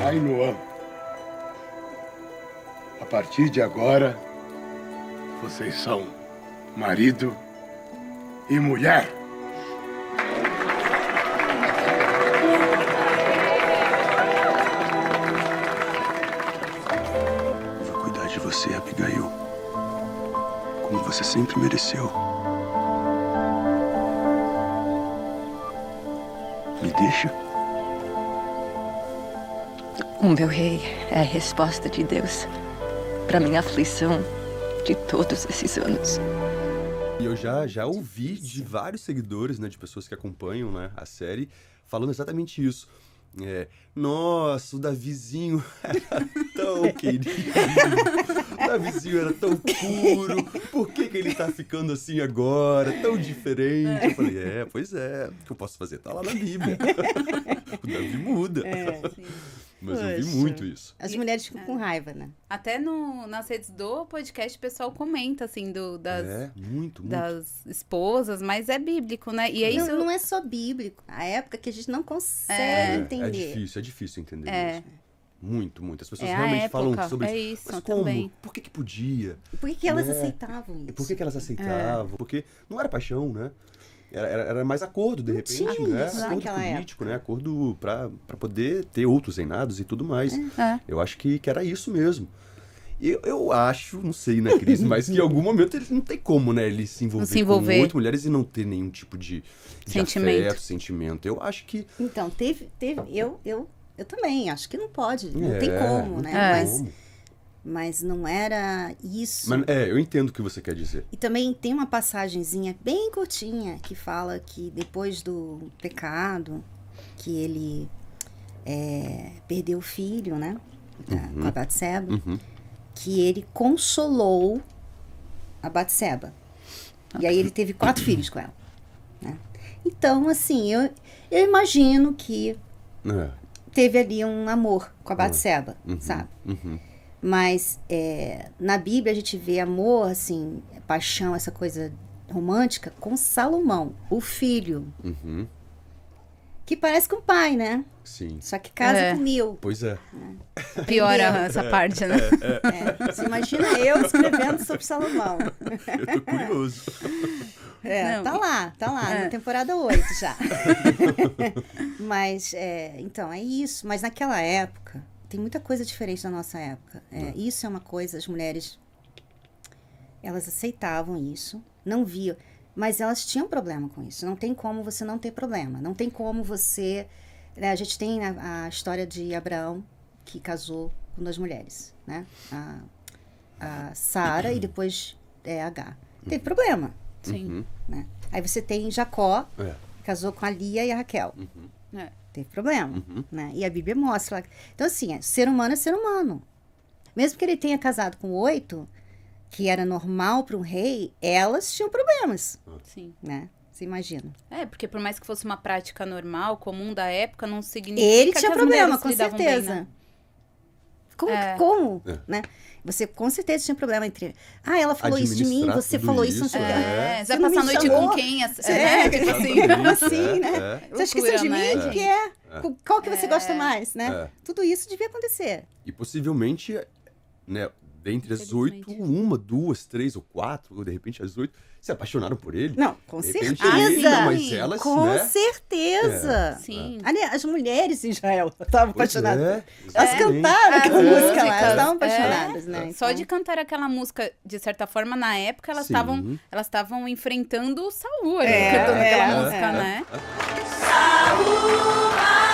Ainoam, a partir de agora, vocês são marido e mulher. Vou cuidar de você, Abigail, como você sempre mereceu. Me deixa? O meu rei é a resposta de Deus para minha aflição de todos esses anos. E eu já ouvi de vários seguidores, né, de pessoas que acompanham, né, a série, falando exatamente isso. Nossa, o Davizinho era tão querido, o Davizinho era tão puro, por que ele tá ficando assim agora, tão diferente? Eu falei, pois é, o que eu posso fazer? Tá lá na Bíblia. O Davi muda. Mas eu vi muito isso. As mulheres ficam com raiva, né? Até nas redes do podcast o pessoal comenta, assim, das esposas, mas é bíblico, né? E é isso... Não é só bíblico. A época que a gente não consegue entender. É difícil entender isso. Muito. As pessoas a realmente época, falam sobre isso. Mas como? Também. Por que podia? Por que elas aceitavam isso? Por que elas aceitavam? Porque não era paixão, né? Era mais acordo, de repente, né? Acordo político, né? Acordo para poder ter outros reinados e tudo mais. Eu acho que era isso mesmo. E eu acho, não sei, né, Cris, mas que em algum momento ele não tem como, né? Ele se envolver com 8 mulheres e não ter nenhum tipo de afeto, sentimento. Eu acho que... Então, teve eu também acho que não pode, não tem como, né? Mas não era isso. Mas, eu entendo o que você quer dizer. E também tem uma passagenzinha bem curtinha que fala que depois do pecado, que ele perdeu o filho, né? Com a Batseba, que ele consolou a Batseba. E aí ele teve 4 filhos com ela. Né? Então, assim, eu imagino que teve ali um amor com a Batseba, sabe? Mas na Bíblia a gente vê amor, assim, paixão, essa coisa romântica com Salomão, o filho. Que parece com o pai, né? Sim. Só que casa com 1000. Pois é. Piora essa parte, né? Você imagina eu escrevendo sobre Salomão. Eu tô curioso. Tá lá, na temporada 8 já. Mas, então, é isso. Mas naquela época, tem muita coisa diferente da nossa época. Isso é uma coisa, as mulheres Elas aceitavam isso, não viam, mas elas tinham problema com isso. Não tem como você não ter problema. Não tem como você... Né, a gente tem a história de Abraão, que casou com 2 mulheres, né? A Sara e depois Agar. Teve problema. Sim. Né? Aí você tem Jacó, casou com a Lia e a Raquel. Teve problema. Né? E a Bíblia mostra. Então, assim, ser humano é ser humano. Mesmo que ele tenha casado com 8, que era normal para um rei, elas tinham problemas. Sim. Né? Você imagina. Porque por mais que fosse uma prática normal, comum da época, não significa ele que tinha as problema, mulheres com lidavam certeza. bem, né? Como? Né? Você com certeza tinha problema entre... ela falou isso de mim, você falou isso, não sei o que. Você vai passar a noite com quem? Tipo assim, né? Você acha que isso é de mim? O que é? Qual que você gosta mais, né? Tudo isso devia acontecer. E possivelmente, né, dentre as 8, 1, 2, 3 ou 4, ou de repente as 8, se apaixonaram por ele. Não, com certeza. Mas elas, com né? certeza. Sim. Aliás, as mulheres em Israel estavam apaixonadas. Exatamente. Elas cantaram aquela música lá, elas estavam apaixonadas, né? Então... Só de cantar aquela música, de certa forma, na época, elas estavam enfrentando o Saul ali, cantando aquela música, né? Saul!